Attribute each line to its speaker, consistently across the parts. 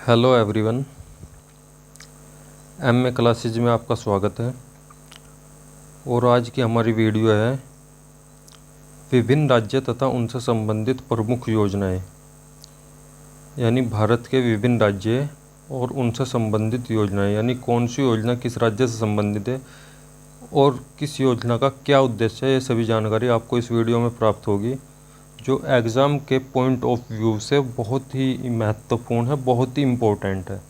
Speaker 1: Hello everyone, MA classes में आपका स्वागत है। और आज की हमारी वीडियो है विभिन्न राज्य तथा उनसे संबंधित प्रमुख योजनाएं, यानी भारत के विभिन्न राज्य और उनसे संबंधित योजनाएं, यानी कौन सी योजना किस राज्य से संबंधित है और किस योजना का क्या उद्देश्य है, ये सभी जानकारी आपको इस वीडियो में प्राप्त होगी, जो एग्ज़ाम के पॉइंट ऑफ व्यू से बहुत ही महत्वपूर्ण है, बहुत ही इम्पोर्टेंट है।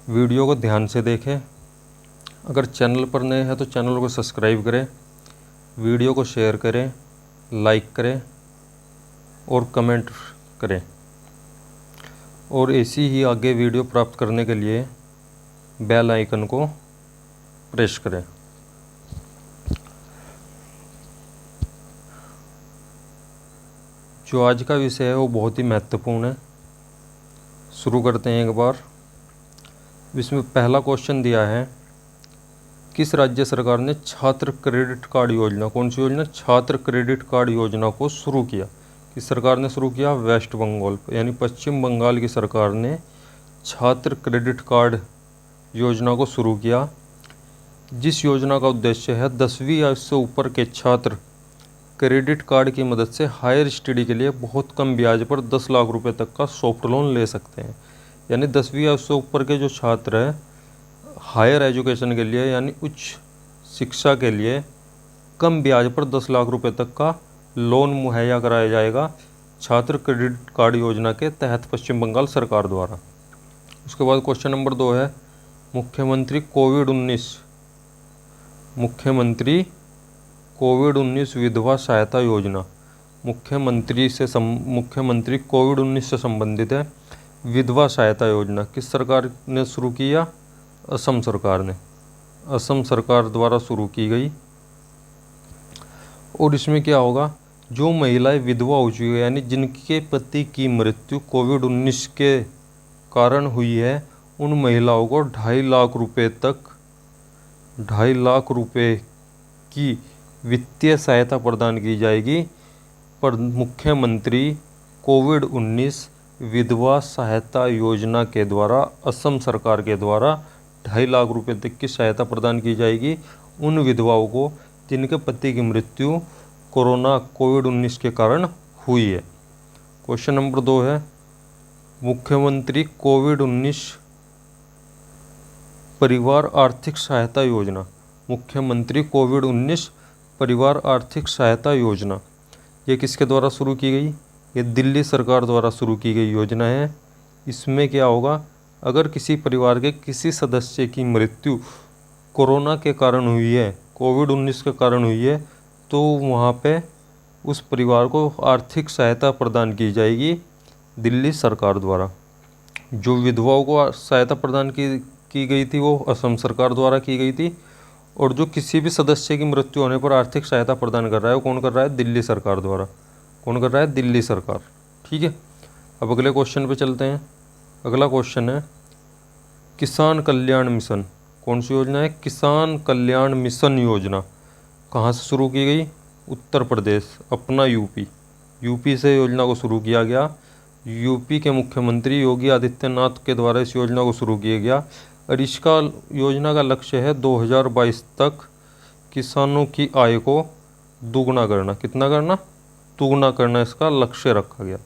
Speaker 1: वीडियो को ध्यान से देखें। अगर चैनल पर नए हैं तो चैनल को सब्सक्राइब करें, वीडियो को शेयर करें, लाइक करें और कमेंट करें। और ऐसी ही आगे वीडियो प्राप्त करने के लिए बेल आइकन को प्रेस करें। जो आज का विषय है वो बहुत ही महत्वपूर्ण है। शुरू करते हैं एक बार। इसमें पहला क्वेश्चन दिया है, किस राज्य सरकार ने छात्र क्रेडिट कार्ड योजना, कौन सी योजना, छात्र क्रेडिट कार्ड योजना को शुरू किया? किस सरकार ने शुरू किया? वेस्ट बंगाल, यानी पश्चिम बंगाल की सरकार ने छात्र क्रेडिट कार्ड योजना को शुरू किया, जिस योजना का उद्देश्य है 10वीं आयु से ऊपर के छात्र क्रेडिट कार्ड की मदद से हायर स्टडी के लिए बहुत कम ब्याज पर 10 लाख रुपए तक का सॉफ्ट लोन ले सकते हैं। यानी 10वीं आयु से ऊपर के जो छात्र हैं हायर एजुकेशन के लिए, यानी उच्च शिक्षा के लिए कम ब्याज पर 10 लाख रुपए तक का लोन मुहैया कराया जाएगा छात्र क्रेडिट कार्ड योजना के तहत पश्चिम बंगाल सरकार द्वारा। उसके बाद क्वेश्चन नंबर 2 है, मुख्यमंत्री कोविड-19 विधवा सहायता योजना। मुख्यमंत्री कोविड-19 से संबंधित है विधवा सहायता योजना किस सरकार ने शुरू किया? असम सरकार ने, असम सरकार द्वारा शुरू की गई। और इसमें क्या होगा, जो महिलाएं विधवा हो चुकी है, यानी जिनके पति की मृत्यु कोविड-19 के कारण हुई है, उन महिलाओं को 2.5 लाख रुपए की वित्तीय सहायता प्रदान की जाएगी। पर मुख्यमंत्री कोविड-19 विधवा सहायता योजना के द्वारा, असम सरकार के द्वारा 2.5 लाख रुपए तक की सहायता प्रदान की जाएगी उन विधवाओं को जिनके पति की मृत्यु कोविड-19 के कारण हुई है। क्वेश्चन नंबर 2 है, मुख्यमंत्री कोविड-19 परिवार आर्थिक सहायता योजना। मुख्यमंत्री कोविड-19 परिवार आर्थिक सहायता योजना ये किसके द्वारा शुरू की गई? ये दिल्ली सरकार द्वारा शुरू की गई योजना है। इसमें क्या होगा, अगर किसी परिवार के किसी सदस्य की मृत्यु कोरोना के कारण हुई है, कोविड-19 के कारण हुई है, तो वहाँ पे उस परिवार को आर्थिक सहायता प्रदान की जाएगी दिल्ली सरकार द्वारा। जो विधवाओं को सहायता प्रदान की गई थी वो असम सरकार द्वारा की गई थी, और जो किसी भी सदस्य की मृत्यु होने पर आर्थिक सहायता प्रदान कर रहा है वो कौन कर रहा है? दिल्ली सरकार द्वारा। कौन कर रहा है? दिल्ली सरकार। ठीक है, अब अगले क्वेश्चन पे चलते हैं। अगला क्वेश्चन है, किसान कल्याण मिशन। कौन सी योजना है? किसान कल्याण मिशन योजना कहाँ से शुरू की गई? उत्तर प्रदेश, अपना यूपी से योजना को शुरू किया गया। यूपी के मुख्यमंत्री योगी आदित्यनाथ के द्वारा इस योजना को शुरू किया गया, और इसका योजना का लक्ष्य है 2022 तक किसानों की आय को दुगना करना। कितना करना? दुगना करना इसका लक्ष्य रखा गया।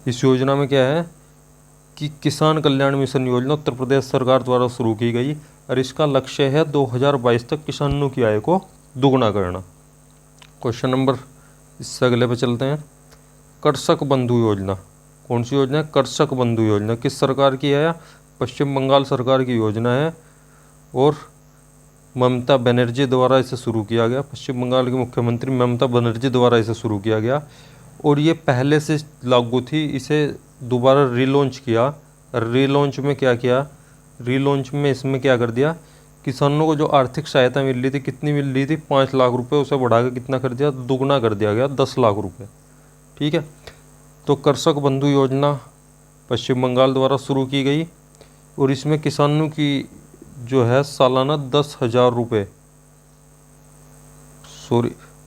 Speaker 1: इस योजना में क्या है कि किसान कल्याण मिशन योजना उत्तर प्रदेश सरकार द्वारा शुरू की गई, और इसका लक्ष्य है 2022 तक किसानों की आय को दुगना करना। क्वेश्चन नंबर इससे अगले पे चलते हैं, कृषक बंधु योजना। कौन सी योजना है? कृषक बंधु योजना किस सरकार की है? पश्चिम बंगाल सरकार की योजना है, और ममता बनर्जी द्वारा इसे शुरू किया गया। पश्चिम बंगाल की मुख्यमंत्री ममता बनर्जी द्वारा इसे शुरू किया गया, और ये पहले से लागू थी, इसे दोबारा रीलॉन्च किया। रीलॉन्च में क्या किया? रीलॉन्च में इसमें क्या कर दिया, किसानों को जो आर्थिक सहायता मिल रही थी, कितनी मिल रही थी? 5 लाख रुपए, उसे बढ़ा के कितना कर दिया? दुगना कर दिया गया, 10 लाख रुपए। ठीक है, तो कृषक बंधु योजना पश्चिम बंगाल द्वारा शुरू की गई, और इसमें किसानों की जो है सालाना 10,000 रुपये,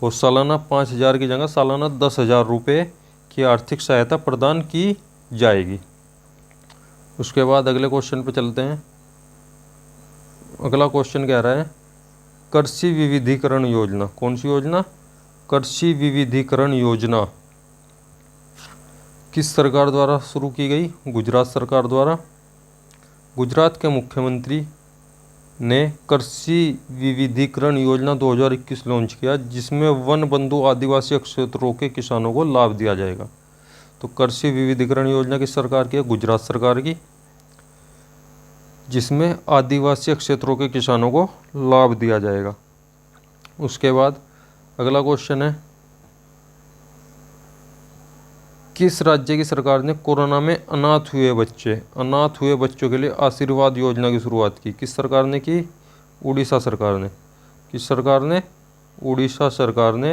Speaker 1: और सालाना 5,000 की जगह सालाना 10,000 रुपये की आर्थिक सहायता प्रदान की जाएगी। उसके बाद अगले क्वेश्चन पे चलते हैं। अगला क्वेश्चन कह रहा है कृषि विविधीकरण योजना। कौन सी योजना? कृषि विविधीकरण योजना किस सरकार द्वारा शुरू की गई? गुजरात सरकार द्वारा। गुजरात के मुख्यमंत्री ने कृषि विविधीकरण योजना 2021 लॉन्च किया, जिसमें वन बंधु आदिवासी क्षेत्रों के किसानों को लाभ दिया जाएगा। तो कृषि विविधीकरण योजना किस सरकार की है? गुजरात सरकार की, जिसमें आदिवासी क्षेत्रों के किसानों को लाभ दिया जाएगा। उसके बाद अगला क्वेश्चन है किस राज्य की सरकार ने कोरोना में अनाथ हुए बच्चों के लिए आशीर्वाद योजना की शुरुआत की? किस सरकार ने की? उड़ीसा सरकार ने। किस सरकार ने? उड़ीसा सरकार ने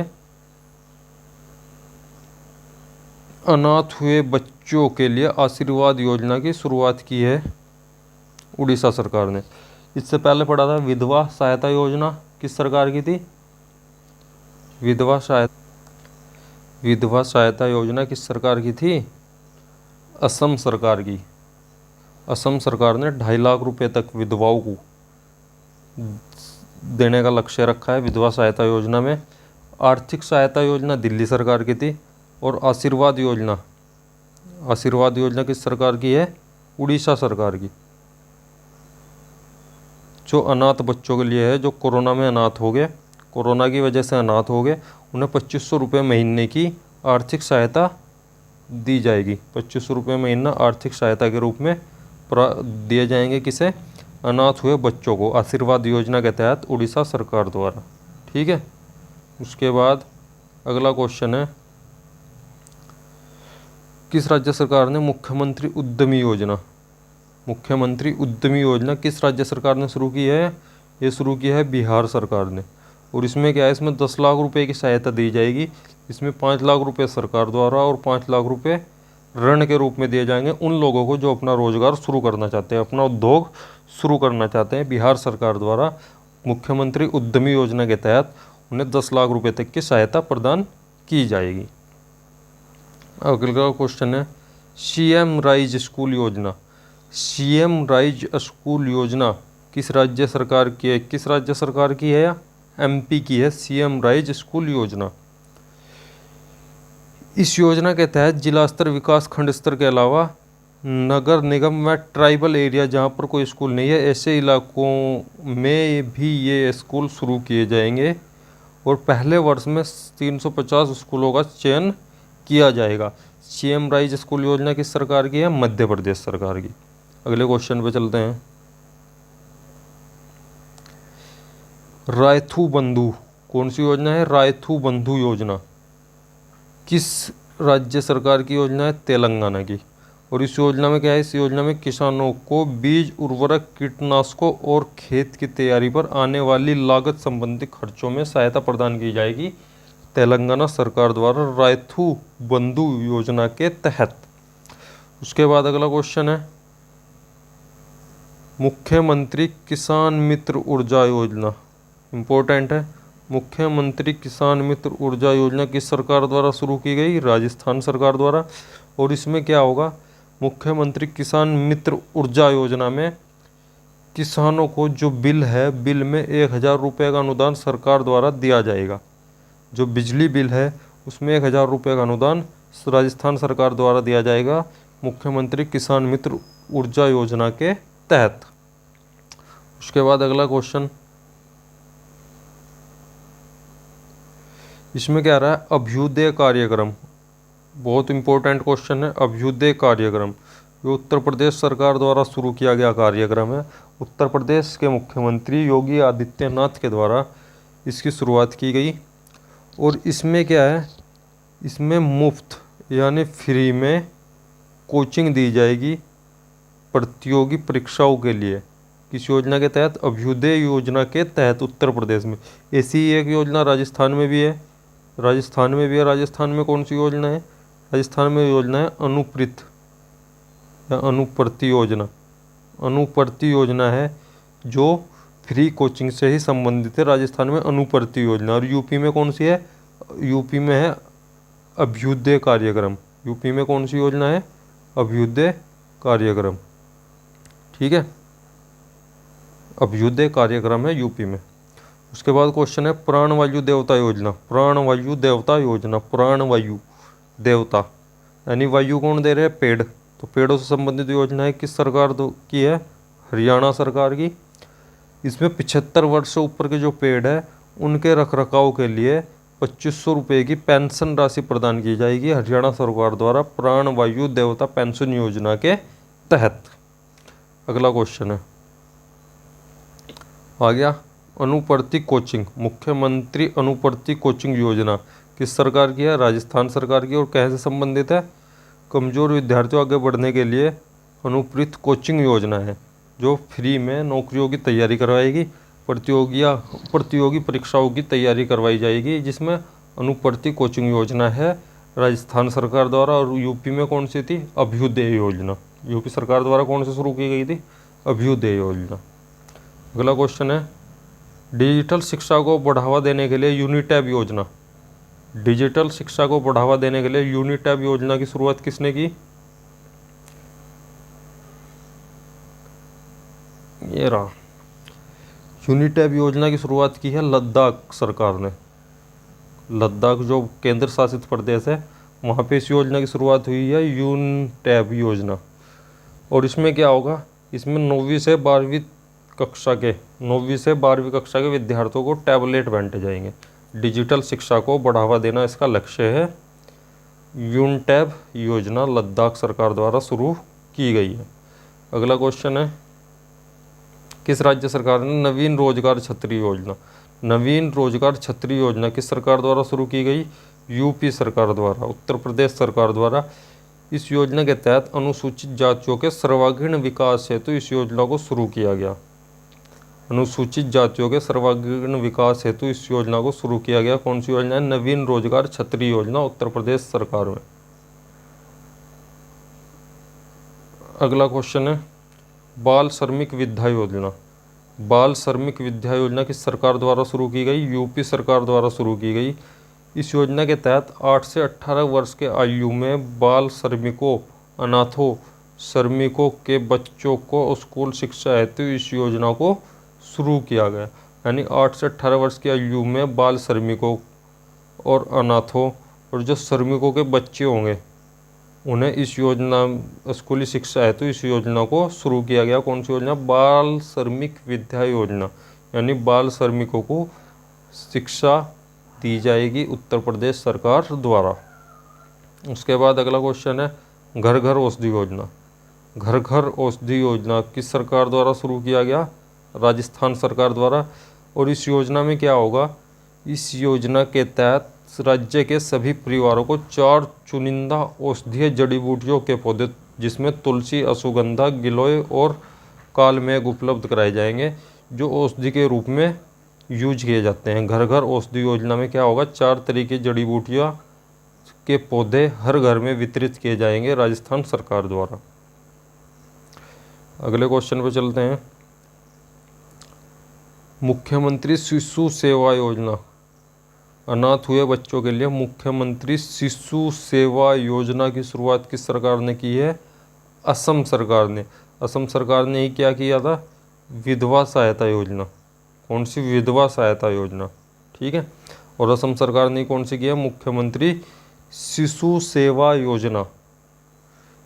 Speaker 1: अनाथ हुए बच्चों के लिए आशीर्वाद योजना की शुरुआत की है, उड़ीसा सरकार ने। इससे पहले पढ़ा था विधवा सहायता योजना किस सरकार की थी? विधवा सहायता योजना किस सरकार की थी? असम सरकार की। असम सरकार ने 2.5 लाख रुपए तक विधवाओं को देने का लक्ष्य रखा है विधवा सहायता योजना में। आर्थिक सहायता योजना दिल्ली सरकार की थी। और आशीर्वाद योजना किस सरकार की है? उड़ीसा सरकार की। जो अनाथ बच्चों के लिए है, जो कोरोना में अनाथ हो गए, कोरोना की वजह से अनाथ हो गए, उन्हें 2500 रुपये महीने की आर्थिक सहायता दी जाएगी। 2500 रुपये महीना आर्थिक सहायता के रूप में दिए जाएंगे। किसे? अनाथ हुए बच्चों को, आशीर्वाद योजना के तहत उड़ीसा सरकार द्वारा। ठीक है। उसके बाद अगला क्वेश्चन है किस राज्य सरकार ने मुख्यमंत्री उद्यमी योजना किस राज्य सरकार ने शुरू की है? ये शुरू की है बिहार सरकार ने। और इसमें क्या है? इसमें 10 लाख रुपए की सहायता दी जाएगी। इसमें 5 लाख रुपए सरकार द्वारा और 5 लाख रुपए ऋण के रूप में दिए जाएंगे उन लोगों को जो अपना रोजगार शुरू करना चाहते हैं, अपना उद्योग शुरू करना चाहते हैं। बिहार सरकार द्वारा मुख्यमंत्री उद्यमी योजना के तहत उन्हें 10 लाख रुपए तक की सहायता प्रदान की जाएगी। अगला क्वेश्चन है सीएम राइज स्कूल योजना किस राज्य सरकार की है? किस राज्य सरकार की है? एमपी की है सीएम राइज स्कूल योजना। इस योजना के तहत जिला स्तर, विकास खंड स्तर के अलावा नगर निगम व ट्राइबल एरिया जहां पर कोई स्कूल नहीं है, ऐसे इलाकों में भी ये स्कूल शुरू किए जाएंगे। और पहले वर्ष में 350 स्कूलों का चयन किया जाएगा। सीएम राइज स्कूल योजना किस सरकार की है? मध्य प्रदेश सरकार की। अगले क्वेश्चन पे चलते हैं। रायथू बंधु कौन सी योजना है? रायथू बंधु योजना किस राज्य सरकार की योजना है? तेलंगाना की। और इस योजना में क्या है? इस योजना में किसानों को बीज, उर्वरक, कीटनाशकों और खेत की तैयारी पर आने वाली लागत संबंधी खर्चों में सहायता प्रदान की जाएगी तेलंगाना सरकार द्वारा रायथू बंधु योजना के तहत। उसके बाद अगला क्वेश्चन है मुख्यमंत्री किसान मित्र ऊर्जा योजना। इम्पोर्टेंट है। मुख्यमंत्री किसान मित्र ऊर्जा योजना किस सरकार द्वारा शुरू की गई? राजस्थान सरकार द्वारा। और इसमें क्या होगा? मुख्यमंत्री किसान मित्र ऊर्जा योजना में किसानों को जो बिल है, बिल में 1000 रुपये का अनुदान सरकार द्वारा दिया जाएगा। जो बिजली बिल है उसमें 1000 रुपये का अनुदान राजस्थान सरकार द्वारा दिया जाएगा मुख्यमंत्री किसान मित्र ऊर्जा योजना के तहत। उसके बाद अगला क्वेश्चन इसमें क्या रहा है? अभ्युदय कार्यक्रम। बहुत इंपॉर्टेंट क्वेश्चन है। अभ्युदय कार्यक्रम ये उत्तर प्रदेश सरकार द्वारा शुरू किया गया कार्यक्रम है। उत्तर प्रदेश के मुख्यमंत्री योगी आदित्यनाथ के द्वारा इसकी शुरुआत की गई। और इसमें क्या है? इसमें मुफ्त यानी फ्री में कोचिंग दी जाएगी प्रतियोगी परीक्षाओं के लिए। किस योजना के तहत? अभ्युदय योजना के तहत उत्तर प्रदेश में। ऐसी ही एक योजना राजस्थान में भी है। राजस्थान में कौन सी योजना है? राजस्थान में योजना है अनुप्रति या अनुप्रति योजना। अनुप्रति योजना है जो फ्री कोचिंग से ही संबंधित है। राजस्थान में अनुप्रति योजना। और यूपी में कौन सी है? यूपी में है अभ्युदय कार्यक्रम। यूपी में कौन सी योजना है? अभ्युदय कार्यक्रम। ठीक है, अभ्युदय कार्यक्रम है यूपी में। उसके बाद क्वेश्चन है प्राणवायु देवता योजना। प्राणवायु देवता योजना, प्राणवायु देवता यानी वायु कौन दे रहे हैं? पेड़। तो पेड़ों से संबंधित योजना है किस सरकार की है? हरियाणा सरकार की। इसमें 75 वर्ष से ऊपर के जो पेड़ है उनके रखरखाव के लिए 2500 रुपये की पेंशन राशि प्रदान की जाएगी हरियाणा सरकार द्वारा प्राणवायु देवता पेंशन योजना के तहत। अगला क्वेश्चन है, आ गया अनुपर्ति कोचिंग। मुख्यमंत्री अनुपर्ति कोचिंग योजना किस सरकार की है? राजस्थान सरकार की। और कैसे संबंधित है? कमजोर विद्यार्थियों आगे बढ़ने के लिए अनुपर्ति कोचिंग योजना है जो फ्री में नौकरियों की तैयारी करवाएगी, प्रतियोगी परीक्षाओं की तैयारी करवाई जाएगी, जिसमें अनुपर्ति कोचिंग योजना है राजस्थान सरकार द्वारा। और यूपी में कौन सी थी? अभ्युदय योजना। यूपी सरकार द्वारा कौन सी शुरू की गई थी? अभ्युदय योजना। अगला क्वेश्चन है डिजिटल शिक्षा को बढ़ावा देने के लिए यूनिटैब योजना। डिजिटल शिक्षा को बढ़ावा देने के लिए यूनिटैब योजना की शुरुआत किसने की? ये रहा, यूनिटैब योजना की शुरुआत की है लद्दाख सरकार ने। लद्दाख जो केंद्र शासित प्रदेश है वहाँ पे इस योजना की शुरुआत हुई है, यूनिटैब योजना। और इसमें क्या होगा? इसमें 9वीं से 12वीं कक्षा के विद्यार्थियों को टैबलेट बांटे जाएंगे। डिजिटल शिक्षा को बढ़ावा देना इसका लक्ष्य है। यूनिटैब योजना लद्दाख सरकार द्वारा शुरू की गई है। अगला क्वेश्चन है किस राज्य सरकार ने नवीन रोजगार छतरी योजना? नवीन रोजगार छतरी योजना किस सरकार द्वारा शुरू की गई? यूपी सरकार द्वारा, उत्तर प्रदेश सरकार द्वारा। इस योजना के तहत अनुसूचित जातियों के सर्वांगीण विकास हेतु इस योजना को शुरू किया गया। अनुसूचित जातियों के सर्वांगीण विकास हेतु इस योजना को शुरू किया गया। कौन सी योजना है? नवीन रोजगार छतरी योजना, उत्तर प्रदेश सरकार में। अगला क्वेश्चन है बाल श्रमिक विद्या योजना। बाल श्रमिक विद्या योजना किस सरकार द्वारा शुरू की गई? यूपी सरकार द्वारा शुरू की गई। इस योजना के तहत 8 से 18 वर्ष के आयु में बाल श्रमिकों, अनाथों, श्रमिकों के बच्चों को स्कूल शिक्षा हेतु इस योजना को शुरू किया गया। यानी 8 से 18 वर्ष की आयु में बाल श्रमिकों और अनाथों और जो श्रमिकों के बच्चे होंगे उन्हें इस योजना स्कूली शिक्षा हेतु इस योजना को शुरू किया गया। कौन सी योजना? बाल श्रमिक विद्या योजना। यानी बाल श्रमिकों को शिक्षा दी जाएगी उत्तर प्रदेश सरकार द्वारा। उसके बाद अगला क्वेश्चन है घर घर औषधि योजना। घर घर औषधि योजना किस सरकार द्वारा शुरू किया गया? राजस्थान सरकार द्वारा। और इस योजना में क्या होगा? इस योजना के तहत राज्य के सभी परिवारों को 4 चुनिंदा औषधीय जड़ी बूटियों के पौधे जिसमें तुलसी, अश्वगंधा, गिलोय और कालमेघ उपलब्ध कराए जाएंगे जो औषधि के रूप में यूज किए जाते हैं। घर घर औषधि योजना में क्या होगा? 4 तरह की जड़ी बूटियाँ के पौधे हर घर में वितरित किए जाएंगे राजस्थान सरकार द्वारा। अगले क्वेश्चन पर चलते हैं मुख्यमंत्री शिशु सेवा योजना। अनाथ हुए बच्चों के लिए मुख्यमंत्री शिशु सेवा योजना की शुरुआत किस सरकार ने की है? असम सरकार ने। असम सरकार ने ही क्या किया था? विधवा सहायता योजना। कौन सी? विधवा सहायता योजना। ठीक है। और असम सरकार ने कौन सी की है? मुख्यमंत्री शिशु सेवा योजना।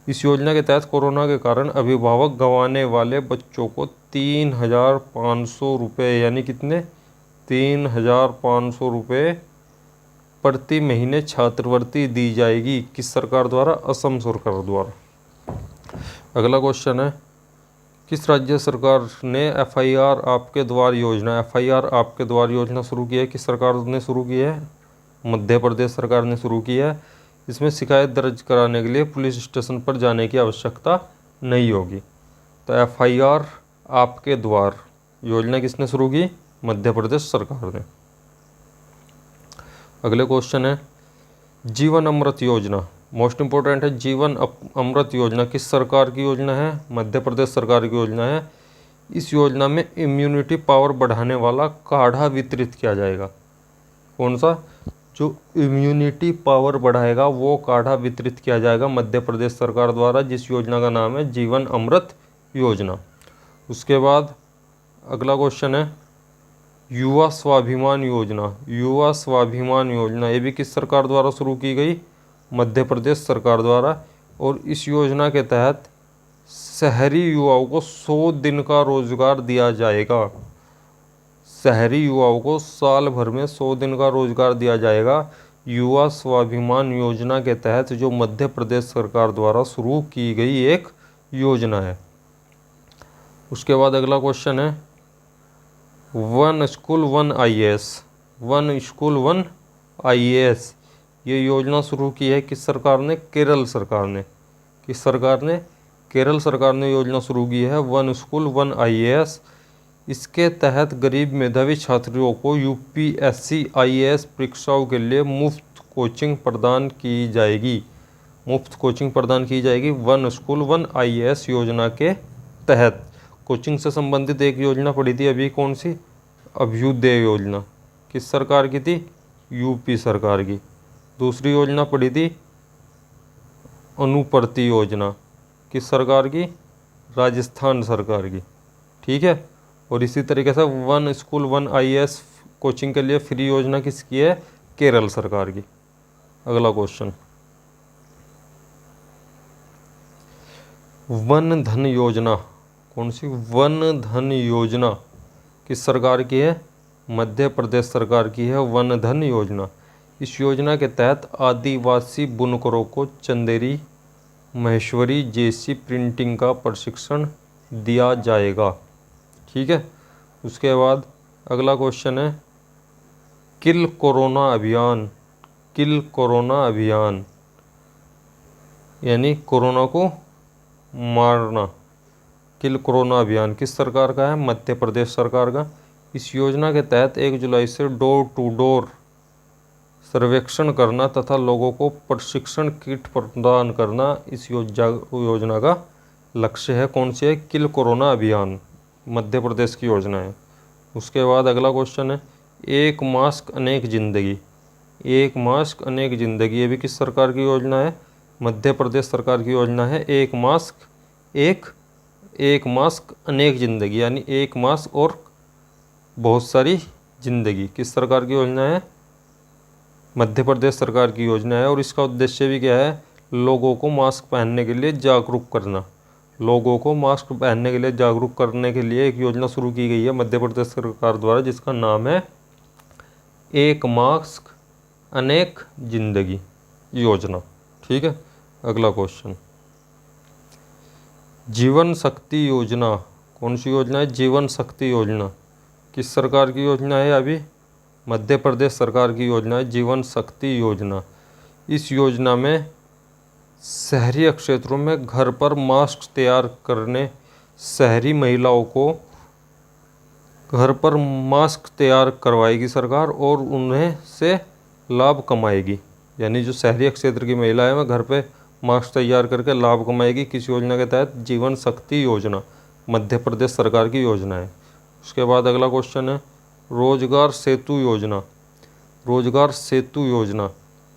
Speaker 1: इस योजना के तहत कोरोना के कारण अभिभावक गंवाने वाले बच्चों को 3,500 रुपये यानी कितने? 3,500 रुपये प्रति महीने छात्रवृत्ति दी जाएगी। किस सरकार द्वारा? असम सरकार द्वारा। अगला क्वेश्चन है किस राज्य सरकार ने FIR आपके द्वार योजना आपके द्वार योजना शुरू की है? किस सरकार ने शुरू की है? मध्य प्रदेश सरकार ने शुरू की है। इसमें शिकायत दर्ज कराने के लिए पुलिस स्टेशन पर जाने की आवश्यकता नहीं होगी। तो FIR आपके द्वार योजना किसने शुरू की? मध्य प्रदेश सरकार ने। अगले क्वेश्चन है जीवन अमृत योजना। मोस्ट इंपॉर्टेंट है। जीवन अमृत योजना किस सरकार की योजना है? मध्य प्रदेश सरकार की योजना है। इस योजना में इम्यूनिटी पावर बढ़ाने वाला काढ़ा वितरित किया जाएगा। कौन सा? जो इम्यूनिटी पावर बढ़ाएगा वो काढ़ा वितरित किया जाएगा मध्य प्रदेश सरकार द्वारा, जिस योजना का नाम है जीवन अमृत योजना। उसके बाद अगला क्वेश्चन है युवा स्वाभिमान योजना। युवा स्वाभिमान योजना ये भी किस सरकार द्वारा शुरू की गई? मध्य प्रदेश सरकार द्वारा। और इस योजना के तहत शहरी युवाओं को 100 दिन का रोजगार दिया जाएगा। शहरी युवाओं को साल भर में 100 दिन का रोजगार दिया जाएगा। युवा स्वाभिमान योजना के तहत जो मध्य प्रदेश सरकार द्वारा शुरू की गई एक योजना है। उसके बाद अगला क्वेश्चन है one school one IAS. One school one IAS ये योजना शुरू की है किस सरकार ने? केरल सरकार ने। किस सरकार ने? केरल सरकार ने योजना शुरू की है वन स्कूल वन आईएएस। इसके तहत गरीब मेधावी छात्रों को यूपीएससी आईएएस परीक्षाओं के लिए मुफ्त कोचिंग प्रदान की जाएगी। मुफ्त कोचिंग प्रदान की जाएगी वन स्कूल वन आईएएस योजना के तहत। कोचिंग से संबंधित एक योजना पड़ी थी अभी, कौन सी? अभ्युदय योजना। किस सरकार की थी? यूपी सरकार की। दूसरी योजना पड़ी थी अनुप्रति योजना। किस सरकार की? राजस्थान सरकार की। ठीक है। और इसी तरीके से one school one IAS coaching के लिए फ्री योजना किसकी है? केरल सरकार की। अगला क्वेश्चन वन धन योजना। कौन सी? वन धन योजना किस सरकार की है? मध्य प्रदेश सरकार की है वन धन योजना। इस योजना के तहत आदिवासी बुनकरों को चंदेरी महेश्वरी जैसी प्रिंटिंग का प्रशिक्षण दिया जाएगा। ठीक है। उसके बाद अगला क्वेश्चन है किल कोरोना अभियान। किल कोरोना अभियान यानी कोरोना को मारना। किल कोरोना अभियान किस सरकार का है? मध्य प्रदेश सरकार का। इस योजना के तहत 1 जुलाई से डोर टू डोर सर्वेक्षण करना तथा लोगों को प्रशिक्षण किट प्रदान करना इस योजना का लक्ष्य है। कौन सी है? किल कोरोना अभियान मध्य प्रदेश की योजना है। उसके बाद अगला क्वेश्चन है एक मास्क अनेक जिंदगी। एक मास्क अनेक जिंदगी ये भी किस सरकार की योजना है? मध्य प्रदेश सरकार की योजना है। एक मास्क अनेक जिंदगी यानी एक मास्क और बहुत सारी जिंदगी किस सरकार की योजना है? मध्य प्रदेश सरकार की योजना है। और इसका उद्देश्य भी क्या है? लोगों को मास्क पहनने के लिए जागरूक करना। लोगों को मास्क पहनने के लिए जागरूक करने के लिए एक योजना शुरू की गई है मध्य प्रदेश सरकार द्वारा जिसका नाम है एक मास्क अनेक जिंदगी योजना। ठीक है। अगला क्वेश्चन जीवन शक्ति योजना। कौन सी योजना है? जीवन शक्ति योजना किस सरकार की योजना है? अभी मध्य प्रदेश सरकार की योजना है जीवन शक्ति योजना। इस योजना में शहरी क्षेत्रों में घर पर मास्क तैयार करने शहरी महिलाओं को घर पर मास्क तैयार करवाएगी सरकार और उन्हें से लाभ कमाएगी। यानी जो शहरी क्षेत्र की महिला है वह घर पे मास्क तैयार करके लाभ कमाएगी। किस योजना के तहत? जीवन शक्ति योजना मध्य प्रदेश सरकार की योजना है। उसके बाद अगला क्वेश्चन है रोजगार सेतु योजना। रोजगार सेतु योजना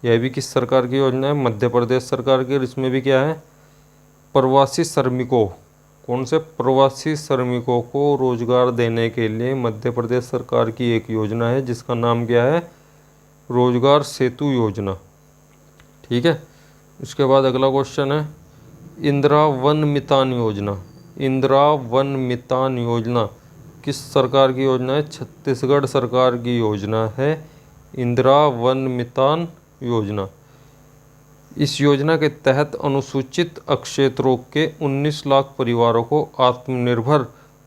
Speaker 1: यह भी किस सरकार की योजना है? मध्य प्रदेश सरकार की। इसमें भी क्या है? प्रवासी श्रमिकों। कौन से? प्रवासी श्रमिकों को रोजगार देने के लिए मध्य प्रदेश सरकार की एक योजना है जिसका नाम क्या है? रोजगार सेतु योजना। ठीक है। उसके बाद अगला क्वेश्चन है इंदिरा वन मितान योजना। इंदिरा वन मितान योजना किस सरकार की योजना है? छत्तीसगढ़ सरकार की योजना है इंदिरा वन मितान योजना। इस योजना के तहत अनुसूचित क्षेत्रों के 19 लाख परिवारों को आत्मनिर्भर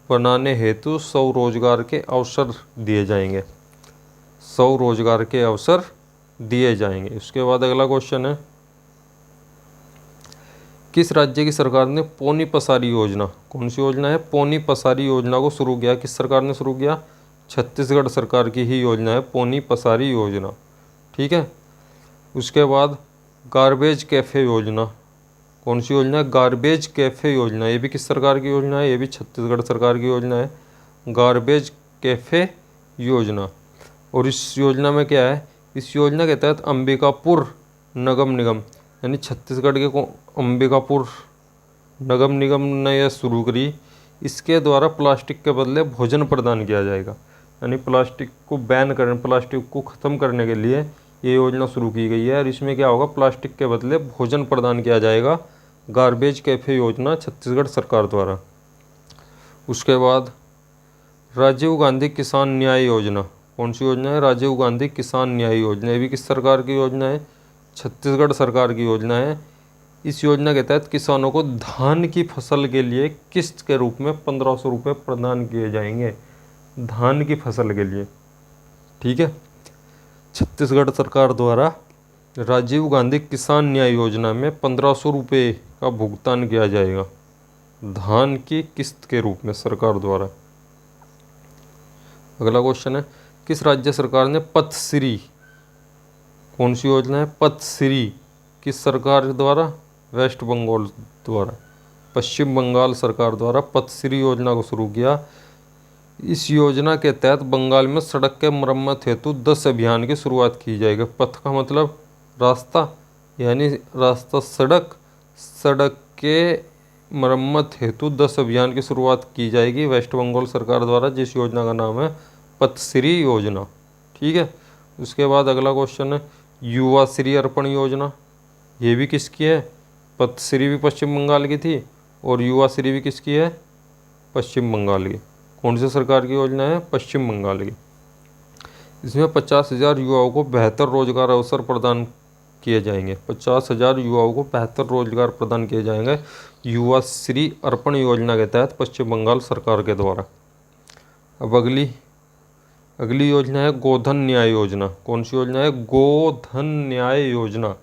Speaker 1: बनाने हेतु स्वरोजगार के अवसर दिए जाएंगे। स्वरोजगार के अवसर दिए जाएंगे। उसके बाद अगला क्वेश्चन है किस राज्य की सरकार ने पौनी पसारी योजना। कौन सी योजना है? पौनी पसारी योजना को शुरू किया। किस सरकार ने शुरू किया? छत्तीसगढ़ सरकार की ही योजना है पौनी पसारी योजना। ठीक है। उसके बाद गार्बेज कैफ़े योजना। कौन सी योजना है? गार्बेज कैफ़े योजना ये भी किस सरकार की योजना है? ये भी छत्तीसगढ़ सरकार की योजना है गार्बेज कैफ़े योजना। और इस योजना में क्या है? इस योजना के तहत अंबिकापुर नगर निगम यानी छत्तीसगढ़ के अंबिकापुर नगर निगम ने यह शुरू करी इसके द्वारा प्लास्टिक के बदले भोजन प्रदान किया जाएगा। यानी प्लास्टिक को बैन करने, प्लास्टिक को ख़त्म करने के लिए ये योजना शुरू की गई है। और इसमें क्या होगा, प्लास्टिक के बदले भोजन प्रदान किया जाएगा। गार्बेज कैफे योजना छत्तीसगढ़ सरकार द्वारा। उसके बाद राजीव गांधी किसान न्याय योजना। कौन सी योजना है? राजीव गांधी किसान न्याय योजना। ये भी किस सरकार की योजना है? छत्तीसगढ़ सरकार की योजना है। इस योजना के तहत किसानों को धान की फसल के लिए किस्त के रूप में 1500 रुपये प्रदान किए जाएंगे। धान की फसल के लिए, ठीक है। छत्तीसगढ़ सरकार द्वारा राजीव गांधी किसान न्याय योजना में 1500 रुपये का भुगतान किया जाएगा धान की किस्त के रूप में सरकार द्वारा। अगला क्वेश्चन है, किस राज्य सरकार ने पथश्री, कौन सी योजना है? पथश्री किस सरकार द्वारा? वेस्ट बंगाल द्वारा, पश्चिम बंगाल सरकार द्वारा पथश्री योजना को शुरू किया। इस योजना के तहत बंगाल में सड़क के मरम्मत हेतु 10 अभियान की शुरुआत की जाएगी। पथ का मतलब रास्ता, यानी रास्ता सड़क, सड़क के मरम्मत हेतु 10 अभियान की शुरुआत की जाएगी वेस्ट बंगाल सरकार द्वारा, जिस योजना का नाम है पथश्री योजना, ठीक है। उसके बाद अगला क्वेश्चन है, युवा श्री अर्पण योजना। ये भी किसकी है? पथश्री भी पश्चिम बंगाल की थी और युवा श्री भी किसकी है? पश्चिम बंगाल की। कौन सी सरकार की योजना है? पश्चिम बंगाल की। इसमें 50,000 युवाओं को बेहतर रोजगार अवसर प्रदान किए जाएंगे। 50,000 युवाओं को बेहतर रोजगार प्रदान किए जाएंगे युवा श्री अर्पण योजना के तहत पश्चिम बंगाल सरकार के द्वारा। अब अगली योजना है गोधन न्याय योजना। कौन सी योजना है? गोधन न्याय योजना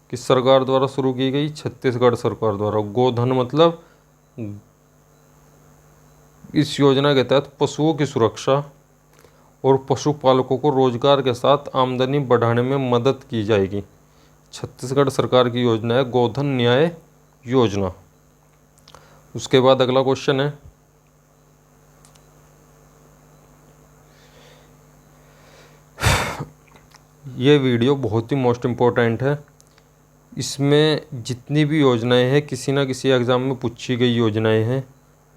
Speaker 1: किस सरकार द्वारा शुरू की गई? छत्तीसगढ़ सरकार द्वारा। गोधन मतलब, इस योजना के तहत पशुओं की सुरक्षा और पशुपालकों को रोजगार के साथ आमदनी बढ़ाने में मदद की जाएगी। छत्तीसगढ़ सरकार की योजना है गोधन न्याय योजना। उसके बाद अगला क्वेश्चन है, ये वीडियो बहुत ही मोस्ट इम्पोर्टेंट है। इसमें जितनी भी योजनाएं हैं किसी ना किसी एग्ज़ाम में पूछी गई योजनाएं हैं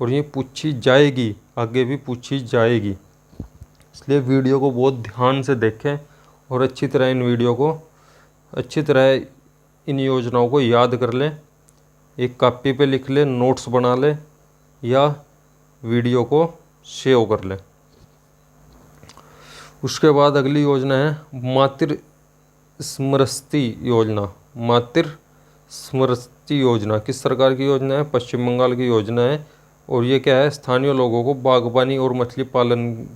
Speaker 1: और ये पूछी जाएगी, आगे भी पूछी जाएगी। इसलिए वीडियो को बहुत ध्यान से देखें और अच्छी तरह इन योजनाओं को याद कर लें। एक कॉपी पे लिख लें, नोट्स बना लें या वीडियो को सेव कर लें। उसके बाद अगली योजना है मातृ स्मृति योजना। मातृ स्मृति योजना किस सरकार की योजना है? पश्चिम बंगाल की योजना है। और ये क्या है? स्थानीय लोगों को बागवानी और मछली पालन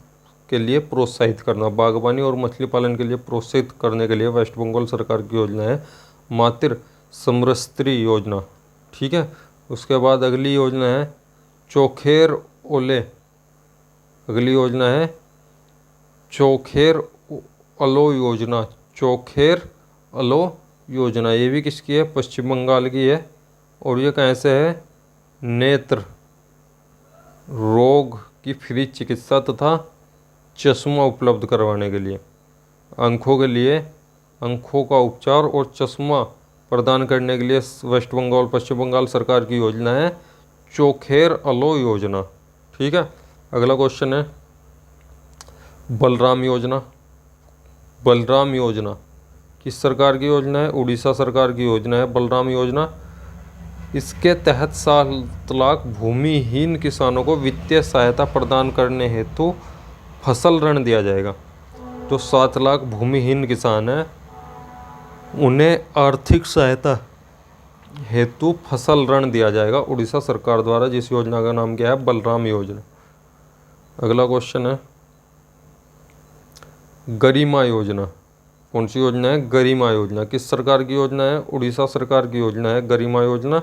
Speaker 1: के लिए प्रोत्साहित करना। बागवानी और मछली पालन के लिए प्रोत्साहित करने के लिए वेस्ट बंगाल सरकार की योजना है मातृ स्मृति योजना, ठीक है। उसके बाद अगली योजना है चोखेर ओले। अगली योजना है चोखेर अलो योजना। चोखेर अलो योजना ये भी किसकी है? पश्चिम बंगाल की है। और ये कहाँ से है? नेत्र रोग की फ्री चिकित्सा तथा चश्मा उपलब्ध करवाने के लिए, आँखों का उपचार और चश्मा प्रदान करने के लिए वेस्ट बंगाल पश्चिम बंगाल सरकार की योजना है चोखेर अलो योजना, ठीक है। अगला क्वेश्चन है बलराम योजना। बलराम योजना किस सरकार की योजना है? उड़ीसा सरकार की योजना है बलराम योजना। इसके तहत 7 लाख भूमिहीन किसानों को वित्तीय सहायता प्रदान करने हेतु फसल ऋण दिया जाएगा। जो 7 लाख भूमिहीन किसान हैं उन्हें आर्थिक सहायता हेतु फसल ऋण दिया जाएगा उड़ीसा सरकार द्वारा, जिस योजना का नाम क्या है? बलराम योजना। अगला क्वेश्चन है गरिमा योजना। कौन सी योजना है? गरिमा योजना किस सरकार की योजना है? उड़ीसा सरकार की योजना है गरिमा योजना।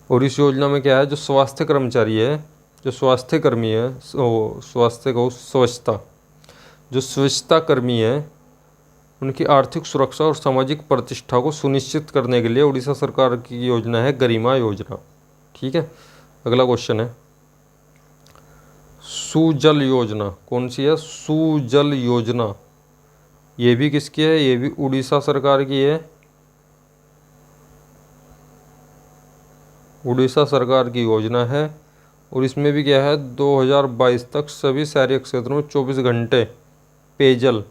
Speaker 1: और इस योजना में क्या है? जो स्वास्थ्य कर्मचारी है, जो स्वास्थ्य कर्मी है, जो स्वच्छता कर्मी है, उनकी आर्थिक सुरक्षा और सामाजिक प्रतिष्ठा को सुनिश्चित करने के लिए उड़ीसा सरकार की योजना है गरिमा योजना, ठीक है। अगला क्वेश्चन है सुजल योजना। कौन सी है? सुजल योजना। ये भी किसकी है? ये भी उड़ीसा सरकार की है। उड़ीसा सरकार की योजना है और इसमें भी क्या है 2022 तक सभी शहरी क्षेत्रों में 24 घंटे पेयजल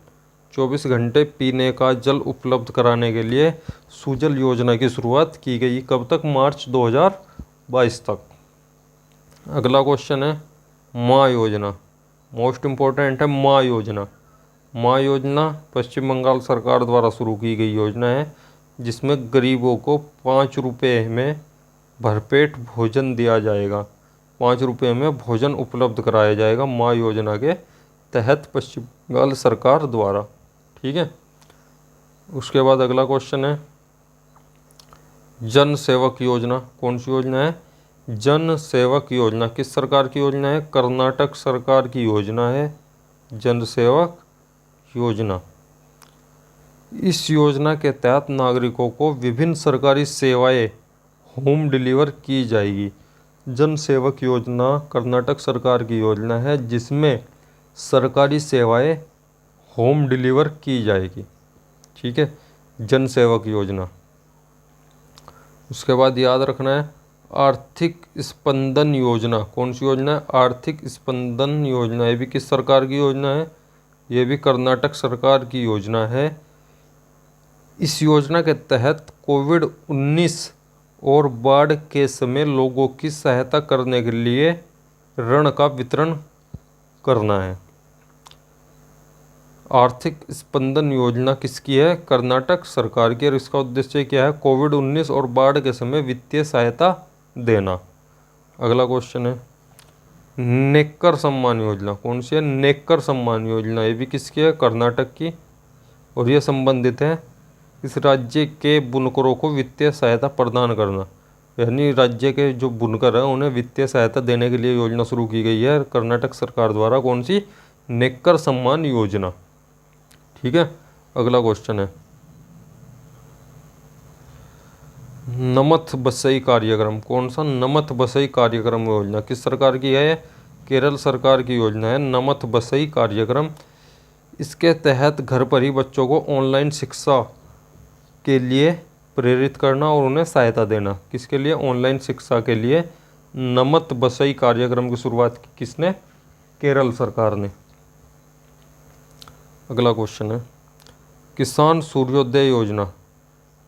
Speaker 1: 24 घंटे पीने का जल उपलब्ध कराने के लिए सुजल योजना की शुरुआत की गई। कब तक? मार्च 2022 तक। अगला क्वेश्चन है माँ योजना, मोस्ट इम्पोर्टेंट है माँ योजना। माँ योजना पश्चिम बंगाल सरकार द्वारा शुरू की गई योजना है जिसमें गरीबों को 5 रुपये में भरपेट भोजन दिया जाएगा। 5 रुपये में भोजन उपलब्ध कराया जाएगा माँ योजना के तहत पश्चिम बंगाल सरकार द्वारा। ठीक है। उसके बाद अगला क्वेश्चन है जन सेवक योजना। कौन सी योजना है? जन सेवक योजना किस सरकार की योजना है? कर्नाटक सरकार की योजना है जन सेवक योजना। इस योजना के तहत नागरिकों को विभिन्न सरकारी सेवाएं होम डिलीवर की जाएगी। जन सेवक योजना कर्नाटक सरकार की योजना है जिसमें सरकारी सेवाएं होम डिलीवर की जाएगी। ठीक है, जन सेवक योजना। उसके बाद याद रखना है आर्थिक स्पंदन योजना। कौन सी योजना है? आर्थिक स्पंदन योजना। ये भी किस सरकार की योजना है? ये भी कर्नाटक सरकार की योजना है। इस योजना के तहत कोविड-19 और बाढ़ के समय लोगों की सहायता करने के लिए ऋण का वितरण करना है। आर्थिक स्पंदन योजना किसकी है? कर्नाटक सरकार की। और इसका उद्देश्य क्या है? कोविड-19 और बाढ़ के समय वित्तीय सहायता देना। अगला क्वेश्चन है नेक्कर सम्मान योजना। कौन सी है? नेक्कर सम्मान योजना। ये भी किसकी है? कर्नाटक की। और यह संबंधित है इस राज्य के बुनकरों को वित्तीय सहायता प्रदान करना। यानी राज्य के जो बुनकर हैं उन्हें वित्तीय सहायता देने के लिए योजना शुरू की गई है कर्नाटक सरकार द्वारा। कौन सी? नेक्कर सम्मान योजना। ठीक है। अगला क्वेश्चन है नमथ बसई कार्यक्रम। कौन सा? नमथ बसई कार्यक्रम योजना किस सरकार की है? केरल सरकार की योजना है नमथ बसई कार्यक्रम। इसके तहत घर पर ही बच्चों को ऑनलाइन शिक्षा के लिए प्रेरित करना और उन्हें सहायता देना। किसके लिए? ऑनलाइन शिक्षा के लिए नमथ बसई कार्यक्रम की शुरुआत की किसने? केरल सरकार ने। अगला क्वेश्चन है किसान सूर्योदय योजना।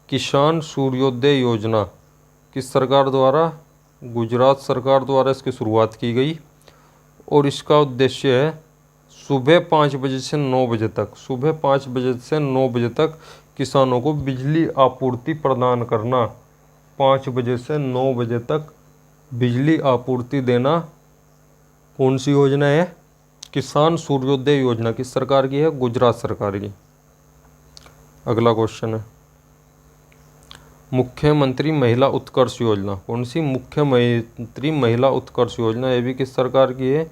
Speaker 1: किसान सूर्योदय योजना किस सरकार द्वारा? गुजरात सरकार द्वारा इसकी शुरुआत की गई। और इसका उद्देश्य है सुबह 5 बजे से 9 बजे तक, सुबह 5 बजे से 9 बजे तक किसानों को बिजली आपूर्ति प्रदान करना। 5 बजे से 9 बजे तक बिजली आपूर्ति देना। कौन सी योजना है? किसान सूर्योदय योजना किस सरकार की है? गुजरात सरकार की। अगला क्वेश्चन है मुख्यमंत्री महिला उत्कर्ष योजना। कौन सी? मुख्यमंत्री महिला उत्कर्ष योजना। ये भी किस सरकार की है?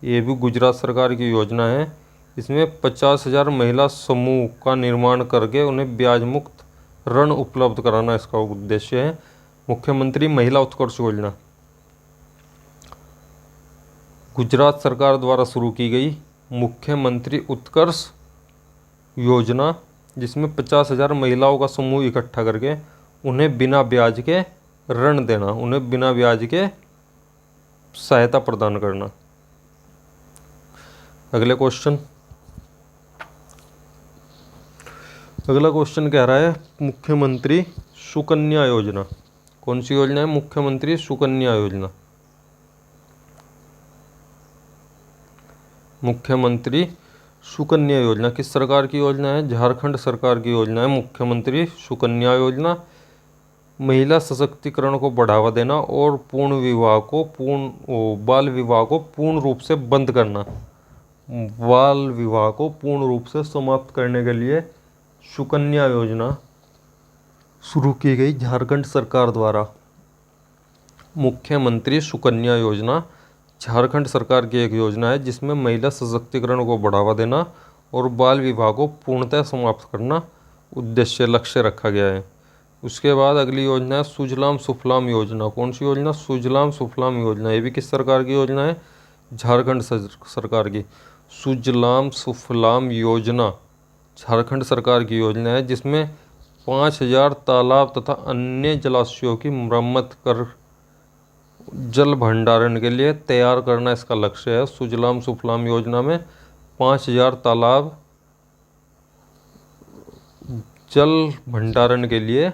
Speaker 1: ये भी गुजरात सरकार की योजना है। इसमें 50,000 महिला समूह का निर्माण करके उन्हें ब्याज मुक्त ऋण उपलब्ध कराना इसका उद्देश्य है। मुख्यमंत्री महिला उत्कर्ष योजना गुजरात सरकार द्वारा शुरू की गई मुख्यमंत्री उत्कर्ष योजना जिसमें 50,000 महिलाओं का समूह इकट्ठा करके उन्हें बिना ब्याज के ऋण देना, उन्हें बिना ब्याज के सहायता प्रदान करना। अगला क्वेश्चन कह रहा है मुख्यमंत्री सुकन्या योजना। कौन सी योजना है? मुख्यमंत्री सुकन्या योजना। मुख्यमंत्री सुकन्या योजना किस सरकार की योजना है? झारखंड सरकार की योजना है मुख्यमंत्री सुकन्या योजना। महिला सशक्तिकरण को बढ़ावा देना और बाल विवाह को पूर्ण रूप से बंद करना। बाल विवाह को पूर्ण रूप से समाप्त करने के लिए सुकन्या योजना शुरू की गई झारखंड सरकार द्वारा। मुख्यमंत्री सुकन्या योजना झारखंड सरकार की एक योजना है जिसमें महिला सशक्तिकरण को बढ़ावा देना और बाल विवाह को पूर्णतः समाप्त करना उद्देश्य लक्ष्य रखा गया है। उसके बाद अगली योजना है सुजलाम सुफलाम योजना। कौन सी योजना? सुजलाम सुफलाम योजना। ये भी किस सरकार की योजना है? झारखंड सरकार की। सुजलाम सुफलाम योजना झारखंड सरकार की योजना है जिसमें 5,000 तालाब तथा अन्य जलाशयों की मरम्मत कर जल भंडारण के लिए तैयार करना इसका लक्ष्य है। सुजलाम सुफलाम योजना में 5000 तालाब जल भंडारण के लिए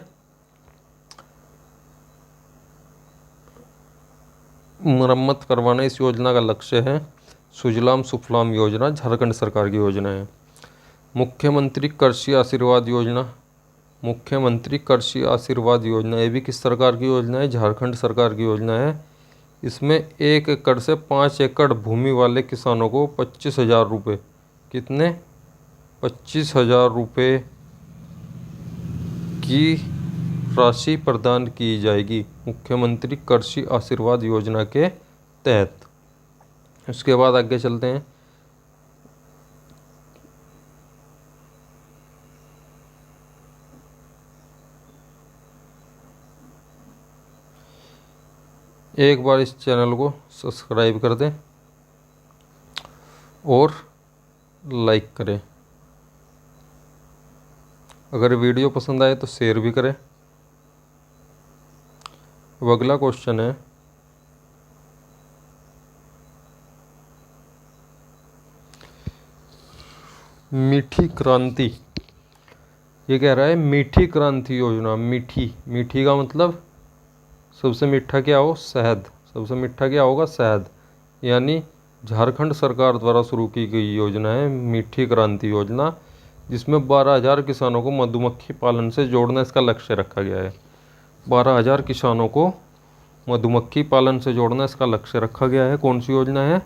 Speaker 1: मरम्मत करवाना इस योजना का लक्ष्य है। सुजलाम सुफलाम योजना झारखंड सरकार की योजना है। मुख्यमंत्री कृषि आशीर्वाद योजना, मुख्यमंत्री कृषि आशीर्वाद योजना ये भी किस सरकार की योजना है? झारखंड सरकार की योजना है। इसमें 1 एकड़ से 5 एकड़ भूमि वाले किसानों को 25,000 रुपये, कितने? 25,000 रुपये की राशि प्रदान की जाएगी मुख्यमंत्री कृषि आशीर्वाद योजना के तहत। उसके बाद आगे चलते हैं। एक बार इस चैनल को सब्सक्राइब कर दें और लाइक करें। अगर वीडियो पसंद आए तो शेयर भी करें। अब अगला क्वेश्चन है, मीठी क्रांति। ये कह रहा है मीठी क्रांति योजना। मीठी, मीठी का मतलब सबसे मीठा क्या हो? शहद। सबसे मीठा क्या होगा? शहद। यानी झारखंड सरकार द्वारा शुरू की गई योजना है मीठी क्रांति योजना, जिसमें 12,000 किसानों को मधुमक्खी पालन से जोड़ना इसका लक्ष्य रखा गया है। 12,000 किसानों को मधुमक्खी पालन से जोड़ना इसका लक्ष्य रखा गया है। कौन सी योजना है?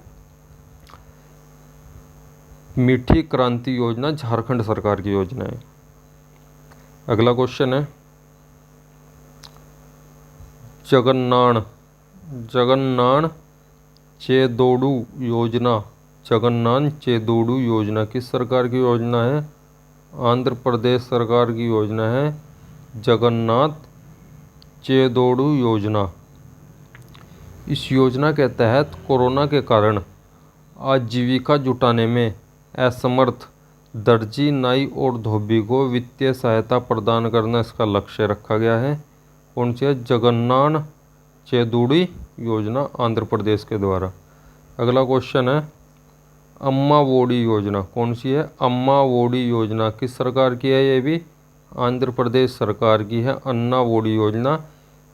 Speaker 1: मीठी क्रांति योजना झारखंड सरकार की योजना है। अगला क्वेश्चन है, जगन्नान चेदोडू योजना। जगन्नान चेदोडू योजना किस सरकार की योजना है? आंध्र प्रदेश सरकार की योजना है जगन्नाथ चेदोडू योजना। इस योजना के तहत कोरोना के कारण आजीविका जुटाने में असमर्थ दर्जी, नाई और धोबी को वित्तीय सहायता प्रदान करना इसका लक्ष्य रखा गया है। कौन सी है? जगन्नान चेदोडू योजना आंध्र प्रदेश के द्वारा। अगला क्वेश्चन है, अम्मा ओडी योजना। कौन सी है? अम्मा ओडी योजना किस सरकार की है? ये भी आंध्र प्रदेश सरकार की है अन्ना ओडी योजना।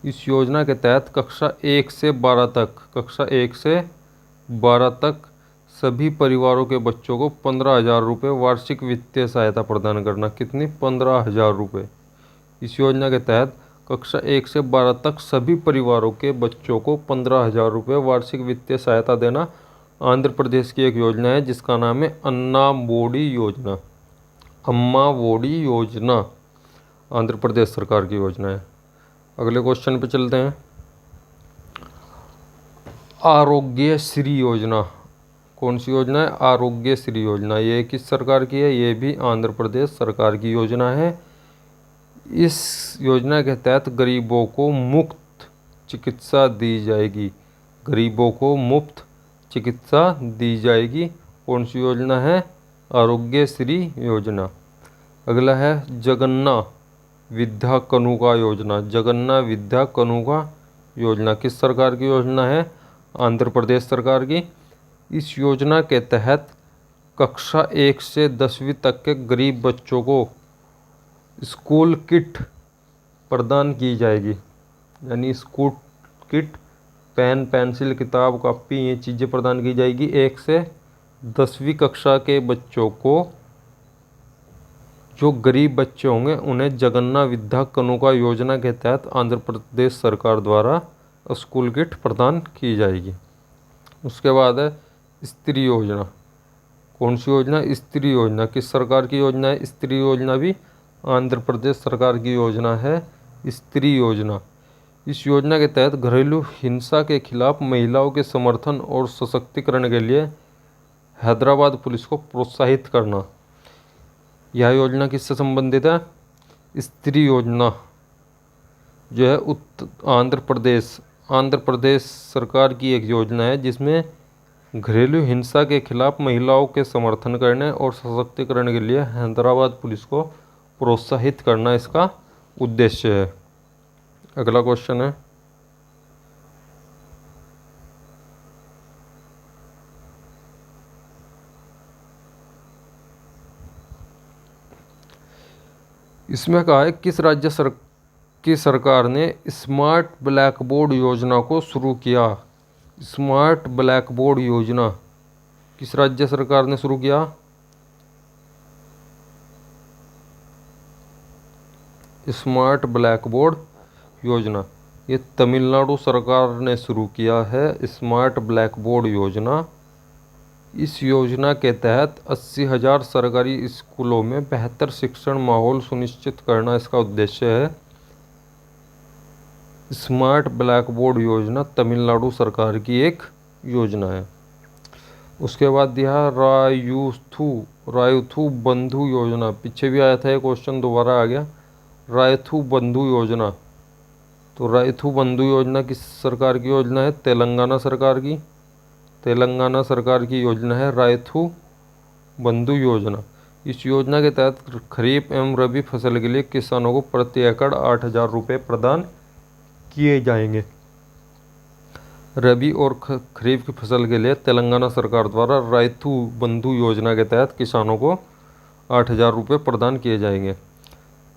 Speaker 1: इस योजना के तहत कक्षा 1 से 12 तक सभी परिवारों के बच्चों को 15,000 रुपये वार्षिक वित्तीय सहायता प्रदान करना। कितनी? 15,000 रुपये। इस योजना के तहत कक्षा 1 से 12 तक सभी परिवारों के बच्चों को 15,000 रुपये वार्षिक वित्तीय सहायता देना आंध्र प्रदेश की एक योजना है जिसका नाम है अन्ना ओडी योजना। अम्मा ओडी योजना आंध्र प्रदेश सरकार की योजना है। अगले क्वेश्चन पे चलते हैं, आरोग्य श्री योजना। कौन सी योजना है? आरोग्य श्री योजना। ये किस सरकार की है? ये भी आंध्र प्रदेश सरकार की योजना है। इस योजना के तहत गरीबों को मुफ्त चिकित्सा दी जाएगी। गरीबों को मुफ्त चिकित्सा दी जाएगी। कौन सी योजना है? आरोग्य श्री योजना। अगला है जगन्ना विद्या कनुका योजना। जगन्ना विद्या कनुका योजना किस सरकार की योजना है? आंध्र प्रदेश सरकार की। इस योजना के तहत कक्षा 1 से 10वीं तक के गरीब बच्चों को स्कूल किट प्रदान की जाएगी। यानी स्कूल किट, पेन, पेंसिल, किताब, कॉपी, ये चीज़ें प्रदान की जाएगी 1 से 10वीं कक्षा के बच्चों को। जो गरीब बच्चे होंगे उन्हें जगन्ना विद्या कनुका योजना के तहत आंध्र प्रदेश सरकार द्वारा स्कूल किट प्रदान की जाएगी। उसके बाद है स्त्री योजना। कौन सी योजना? स्त्री योजना किस सरकार की योजना है? स्त्री योजना भी आंध्र प्रदेश सरकार की योजना है स्त्री योजना। इस योजना के तहत घरेलू हिंसा के खिलाफ महिलाओं के समर्थन और सशक्तिकरण के लिए हैदराबाद पुलिस को प्रोत्साहित करना। यह योजना किससे संबंधित है? स्त्री योजना जो है आंध्र प्रदेश सरकार की एक योजना है जिसमें घरेलू हिंसा के खिलाफ महिलाओं के समर्थन करने और सशक्तिकरण के लिए हैदराबाद पुलिस को प्रोत्साहित करना इसका उद्देश्य है। अगला क्वेश्चन है, इसमें कहा है किस राज्य की सरकार ने स्मार्ट ब्लैक बोर्ड योजना को शुरू किया। स्मार्ट ब्लैक बोर्ड योजना किस राज्य सरकार ने शुरू किया। स्मार्ट ब्लैक बोर्ड योजना ये तमिलनाडु सरकार ने शुरू किया है। स्मार्ट ब्लैक बोर्ड योजना, इस योजना के तहत 80,000 सरकारी स्कूलों में बेहतर शिक्षण माहौल सुनिश्चित करना इसका उद्देश्य है। स्मार्ट ब्लैक बोर्ड योजना तमिलनाडु सरकार की एक योजना है। उसके बाद दिया रायुथु बंधु योजना। पीछे भी आया था ये क्वेश्चन, दोबारा आ गया। रायुथु बंधु योजना, तो रायुथु बंधु योजना किस सरकार की योजना है। तेलंगाना सरकार की। तेलंगाना सरकार की योजना है रायुथु बंधु योजना। इस योजना के तहत खरीफ एवं रबी फसल के लिए किसानों को प्रति एकड़ 8,000 रुपये प्रदान किए जाएंगे। रबी और खरीफ की फसल के लिए तेलंगाना सरकार द्वारा रायुथु बंधु योजना के तहत किसानों को 8,000 रुपये प्रदान किए जाएंगे।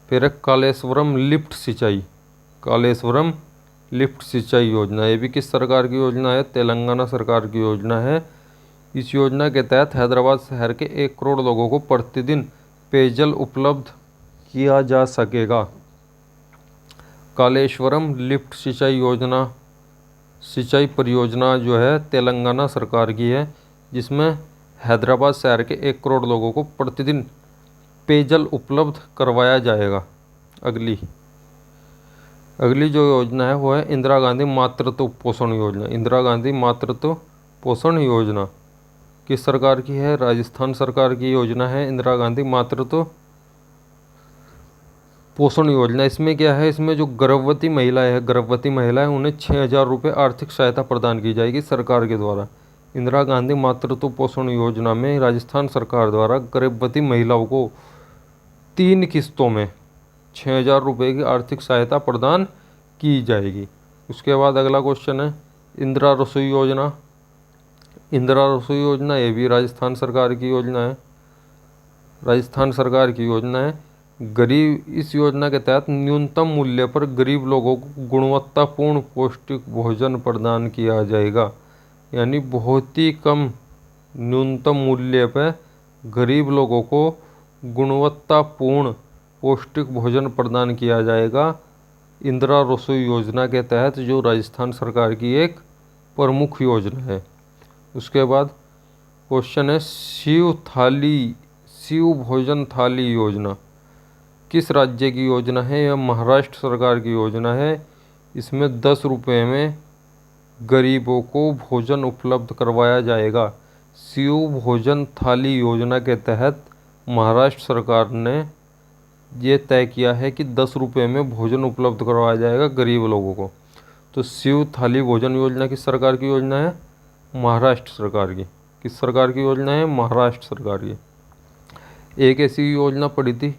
Speaker 1: फिर है कालेश्वरम लिफ्ट सिंचाई। कालेश्वरम लिफ्ट सिंचाई योजना, ये भी किस सरकार की योजना है। तेलंगाना सरकार की योजना है। इस योजना के तहत हैदराबाद शहर के 1 करोड़ लोगों को प्रतिदिन पेयजल उपलब्ध किया जा सकेगा। कालेश्वरम लिफ्ट सिंचाई योजना, सिंचाई परियोजना जो है तेलंगाना सरकार की है, जिसमें हैदराबाद शहर के 1 करोड़ लोगों को प्रतिदिन पेयजल उपलब्ध करवाया जाएगा। अगली जो योजना है वो है इंदिरा गांधी मातृत्व पोषण योजना। इंदिरा गांधी मातृत्व पोषण योजना किस सरकार की है। राजस्थान सरकार की योजना है इंदिरा गांधी मातृत्व पोषण योजना। इसमें क्या है, इसमें जो गर्भवती महिलाएं उन्हें 6,000 रुपये आर्थिक सहायता प्रदान की जाएगी सरकार के द्वारा। इंदिरा गांधी मातृत्व पोषण योजना में राजस्थान सरकार द्वारा गर्भवती महिलाओं को 3 किस्तों में 6,000 रुपये की आर्थिक सहायता प्रदान की जाएगी। उसके बाद अगला क्वेश्चन है इंदिरा रसोई योजना। इंदिरा रसोई योजना ये भी राजस्थान सरकार की योजना है। राजस्थान सरकार की योजना है। इस योजना के तहत न्यूनतम मूल्य पर गरीब लोगों को गुणवत्तापूर्ण पौष्टिक भोजन प्रदान किया जाएगा। यानी बहुत ही कम न्यूनतम मूल्य पर गरीब लोगों को गुणवत्तापूर्ण पौष्टिक भोजन प्रदान किया जाएगा इंदिरा रसोई योजना के तहत, जो राजस्थान सरकार की एक प्रमुख योजना है। उसके बाद क्वेश्चन है शिव भोजन थाली योजना किस राज्य की योजना है। यह महाराष्ट्र सरकार की योजना है। इसमें 10 रुपये में गरीबों को भोजन उपलब्ध करवाया जाएगा। शिव भोजन थाली योजना के तहत महाराष्ट्र सरकार ने ये तय किया है कि 10 रुपये में भोजन उपलब्ध करवाया जाएगा गरीब लोगों को। तो शिव थाली भोजन योजना किस सरकार की योजना है। महाराष्ट्र सरकार की। किस सरकार की योजना है। महाराष्ट्र सरकार की। एक ऐसी योजना पड़ी थी,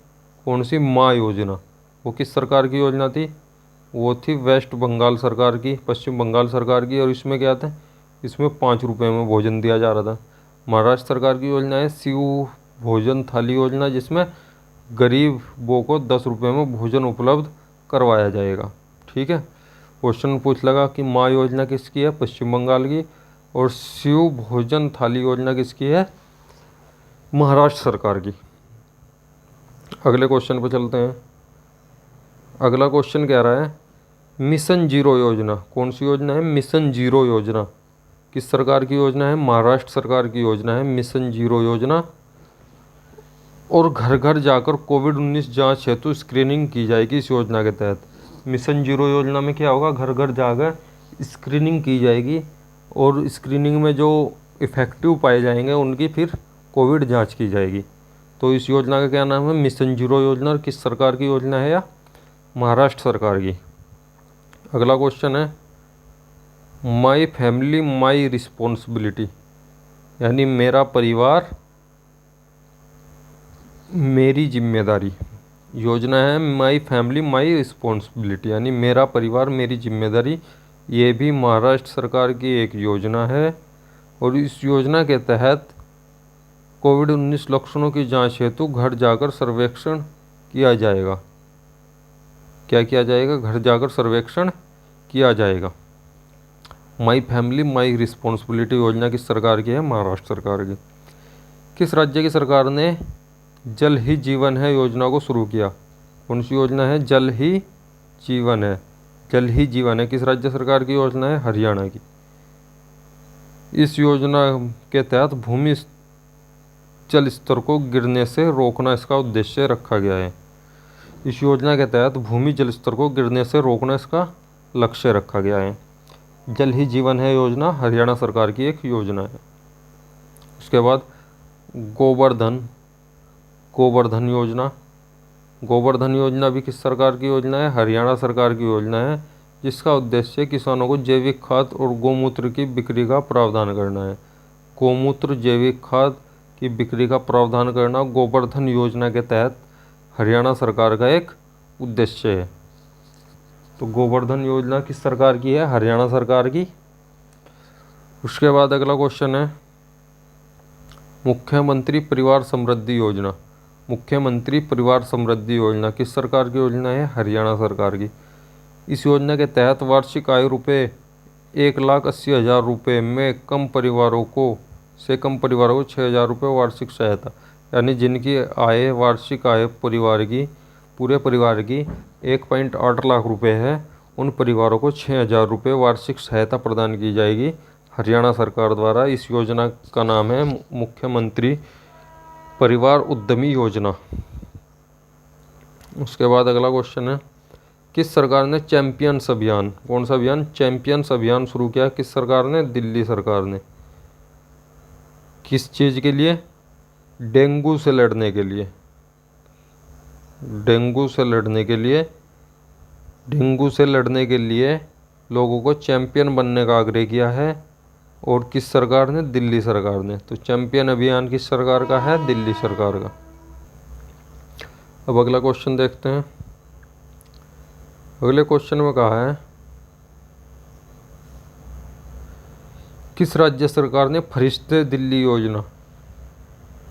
Speaker 1: कौन सी, माँ योजना, वो किस सरकार की योजना थी। वो थी वेस्ट बंगाल सरकार की, पश्चिम बंगाल सरकार की। और इसमें क्या था, इसमें 5 रुपये में भोजन दिया जा रहा था। महाराष्ट्र सरकार की योजना है शिव भोजन थाली योजना, जिसमें गरीबों को 10 रुपये में भोजन उपलब्ध करवाया जाएगा। ठीक है। क्वेश्चन पूछ लगा कि माँ योजना किसकी है, पश्चिम बंगाल की, और शिव भोजन थाली योजना किसकी है, महाराष्ट्र सरकार की। अगले क्वेश्चन पर चलते हैं। अगला क्वेश्चन कह रहा है मिशन जीरो योजना। कौन सी योजना है, मिशन जीरो योजना किस सरकार की योजना है। महाराष्ट्र सरकार की योजना है मिशन जीरो योजना। और घर घर जाकर कोविड-19 जांच हेतु स्क्रीनिंग की जाएगी इस योजना के तहत। मिशन जीरो योजना में क्या होगा, घर घर जाकर स्क्रीनिंग की जाएगी और स्क्रीनिंग में जो इफ़ेक्टिव पाए जाएंगे उनकी फिर कोविड जांच की जाएगी। तो इस योजना का क्या नाम है, मिशन जीरो योजना। और किस सरकार की योजना है, या महाराष्ट्र सरकार की। अगला क्वेश्चन है माई फैमिली माई रिस्पॉन्सिबिलिटी, यानी मेरा परिवार मेरी जिम्मेदारी योजना है। माई फैमिली माई रिस्पॉन्सिबिलिटी, यानी मेरा परिवार मेरी जिम्मेदारी। ये भी महाराष्ट्र सरकार की एक योजना है। और इस योजना के तहत कोविड-19 लक्षणों की जांच हेतु घर जाकर सर्वेक्षण किया जाएगा। क्या किया जाएगा? घर जाकर सर्वेक्षण किया जाएगा। माई फैमिली माई रिस्पॉन्सिबिलिटी योजना किस सरकार की है? महाराष्ट्र सरकार की। किस राज्य की सरकार ने जल ही जीवन है योजना को शुरू किया? कौन सी योजना है? जल ही जीवन है। जल ही जीवन है किस राज्य सरकार की योजना है? हरियाणा की। इस योजना के तहत भूमि जल स्तर को गिरने से रोकना इसका उद्देश्य रखा गया है। इस योजना के तहत भूमि जल स्तर को गिरने से रोकना इसका लक्ष्य रखा गया है। जल ही जीवन है योजना हरियाणा सरकार की एक योजना है। उसके बाद गोवर्धन योजना। गोवर्धन योजना भी किस सरकार की योजना है? हरियाणा सरकार की योजना है, जिसका उद्देश्य किसानों को जैविक खाद और गौमूत्र की बिक्री का प्रावधान करना है। गौमूत्र जैविक खाद की बिक्री का प्रावधान करना गोवर्धन योजना के तहत हरियाणा सरकार का एक उद्देश्य है। तो गोवर्धन योजना किस सरकार की है? हरियाणा सरकार की। उसके बाद अगला क्वेश्चन है मुख्यमंत्री परिवार समृद्धि योजना। मुख्यमंत्री परिवार समृद्धि योजना किस सरकार की योजना है? हरियाणा सरकार की। इस योजना के तहत वार्षिक आय रुपये 1,80,000 रुपये में कम परिवारों को 6,000 रुपये वार्षिक सहायता, यानी जिनकी आय वार्षिक आय पूरे परिवार की 1.8 लाख रुपये है, उन परिवारों को 6,000 रुपये वार्षिक सहायता प्रदान की जाएगी हरियाणा सरकार द्वारा। इस योजना का नाम है मुख्यमंत्री परिवार उद्यमी योजना। उसके बाद अगला क्वेश्चन है किस सरकार ने चैंपियंस अभियान, कौन सा अभियान? चैंपियंस अभियान शुरू किया किस सरकार ने? दिल्ली सरकार ने। किस चीज़ के लिए? डेंगू से लड़ने के लिए। डेंगू से लड़ने के लिए लोगों को चैंपियन बनने का आग्रह किया है। और किस सरकार ने? दिल्ली सरकार ने। तो चैंपियन अभियान किस सरकार का है? दिल्ली सरकार का। अब अगला क्वेश्चन देखते हैं। अगले क्वेश्चन में कहा है किस राज्य सरकार ने फरिश्ते दिल्ली योजना।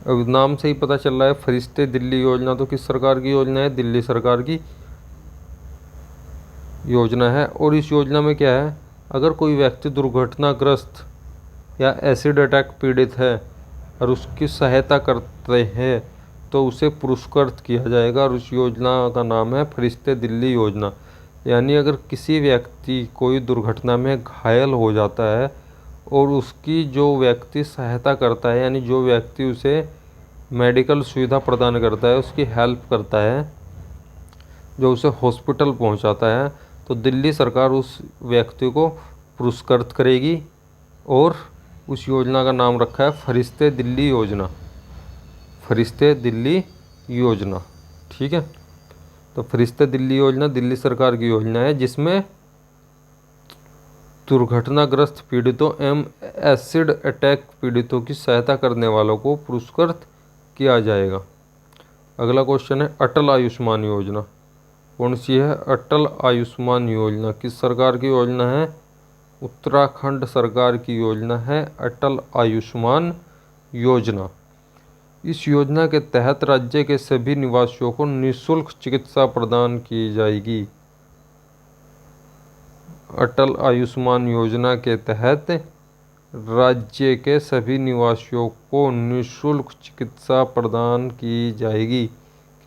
Speaker 1: अब नाम से ही पता चल रहा है फरिश्ते दिल्ली योजना तो किस सरकार की योजना है? दिल्ली सरकार की योजना है। और इस योजना में क्या है? अगर कोई व्यक्ति दुर्घटनाग्रस्त या एसिड अटैक पीड़ित है और उसकी सहायता करते हैं तो उसे पुरस्कृत किया जाएगा। और उस योजना का नाम है फरिश्ते दिल्ली योजना। यानी अगर किसी व्यक्ति कोई दुर्घटना में घायल हो जाता है और उसकी जो व्यक्ति सहायता करता है, यानी जो व्यक्ति उसे मेडिकल सुविधा प्रदान करता है, उसकी हेल्प करता है, जो उसे हॉस्पिटल पहुंचाता है, तो दिल्ली सरकार उस व्यक्ति को पुरस्कृत करेगी। और उस योजना का नाम रखा है फरिश्ते दिल्ली योजना। फरिश्ते दिल्ली योजना, ठीक है। तो फरिश्ते दिल्ली योजना दिल्ली सरकार की योजना है, जिसमें दुर्घटनाग्रस्त पीड़ितों एवं एसिड अटैक पीड़ितों की सहायता करने वालों को पुरस्कृत किया जाएगा। अगला क्वेश्चन है अटल आयुष्मान योजना। कौन सी है? अटल आयुष्मान योजना किस सरकार की योजना है? उत्तराखंड सरकार की योजना है अटल आयुष्मान योजना। इस योजना के तहत राज्य के सभी निवासियों को निःशुल्क चिकित्सा प्रदान की जाएगी। अटल आयुष्मान योजना के तहत राज्य के सभी निवासियों को निःशुल्क चिकित्सा प्रदान की जाएगी।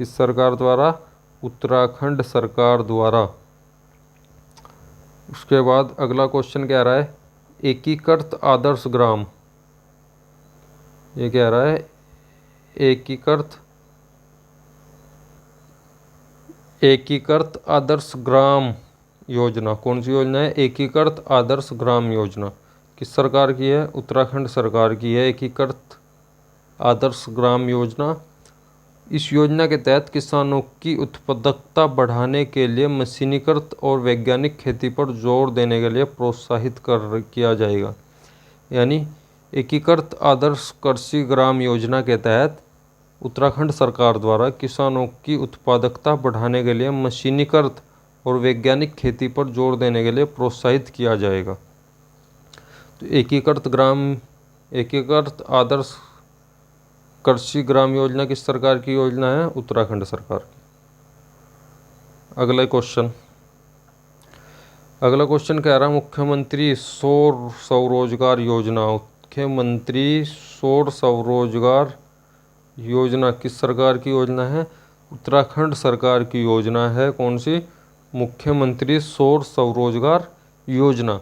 Speaker 1: किस सरकार द्वारा? उत्तराखंड सरकार द्वारा। उसके बाद अगला क्वेश्चन क्या रहा है? एकीकृत आदर्श ग्राम। ये कह रहा है एकीकृत आदर्श ग्राम योजना। कौन सी योजना है? एकीकृत आदर्श ग्राम योजना किस सरकार की है? उत्तराखंड सरकार की है एकीकृत आदर्श ग्राम योजना। इस योजना के तहत किसानों की उत्पादकता बढ़ाने के लिए मशीनीकृत और वैज्ञानिक खेती पर जोर देने के लिए प्रोत्साहित किया जाएगा। यानी एकीकृत आदर्श कृषि ग्राम योजना के तहत उत्तराखंड सरकार द्वारा किसानों की उत्पादकता बढ़ाने के लिए मशीनीकृत और वैज्ञानिक खेती पर जोर देने के लिए प्रोत्साहित किया जाएगा। तो एकीकृत आदर्श कृषि ग्राम योजना किस सरकार की योजना है? उत्तराखंड सरकार की। अगला क्वेश्चन कह रहा है मुख्यमंत्री सौर स्वरोजगार योजना। मुख्यमंत्री सौर स्वरोजगार योजना किस सरकार की योजना है? उत्तराखंड सरकार की योजना है। कौन सी? मुख्यमंत्री सौर स्वरोजगार योजना।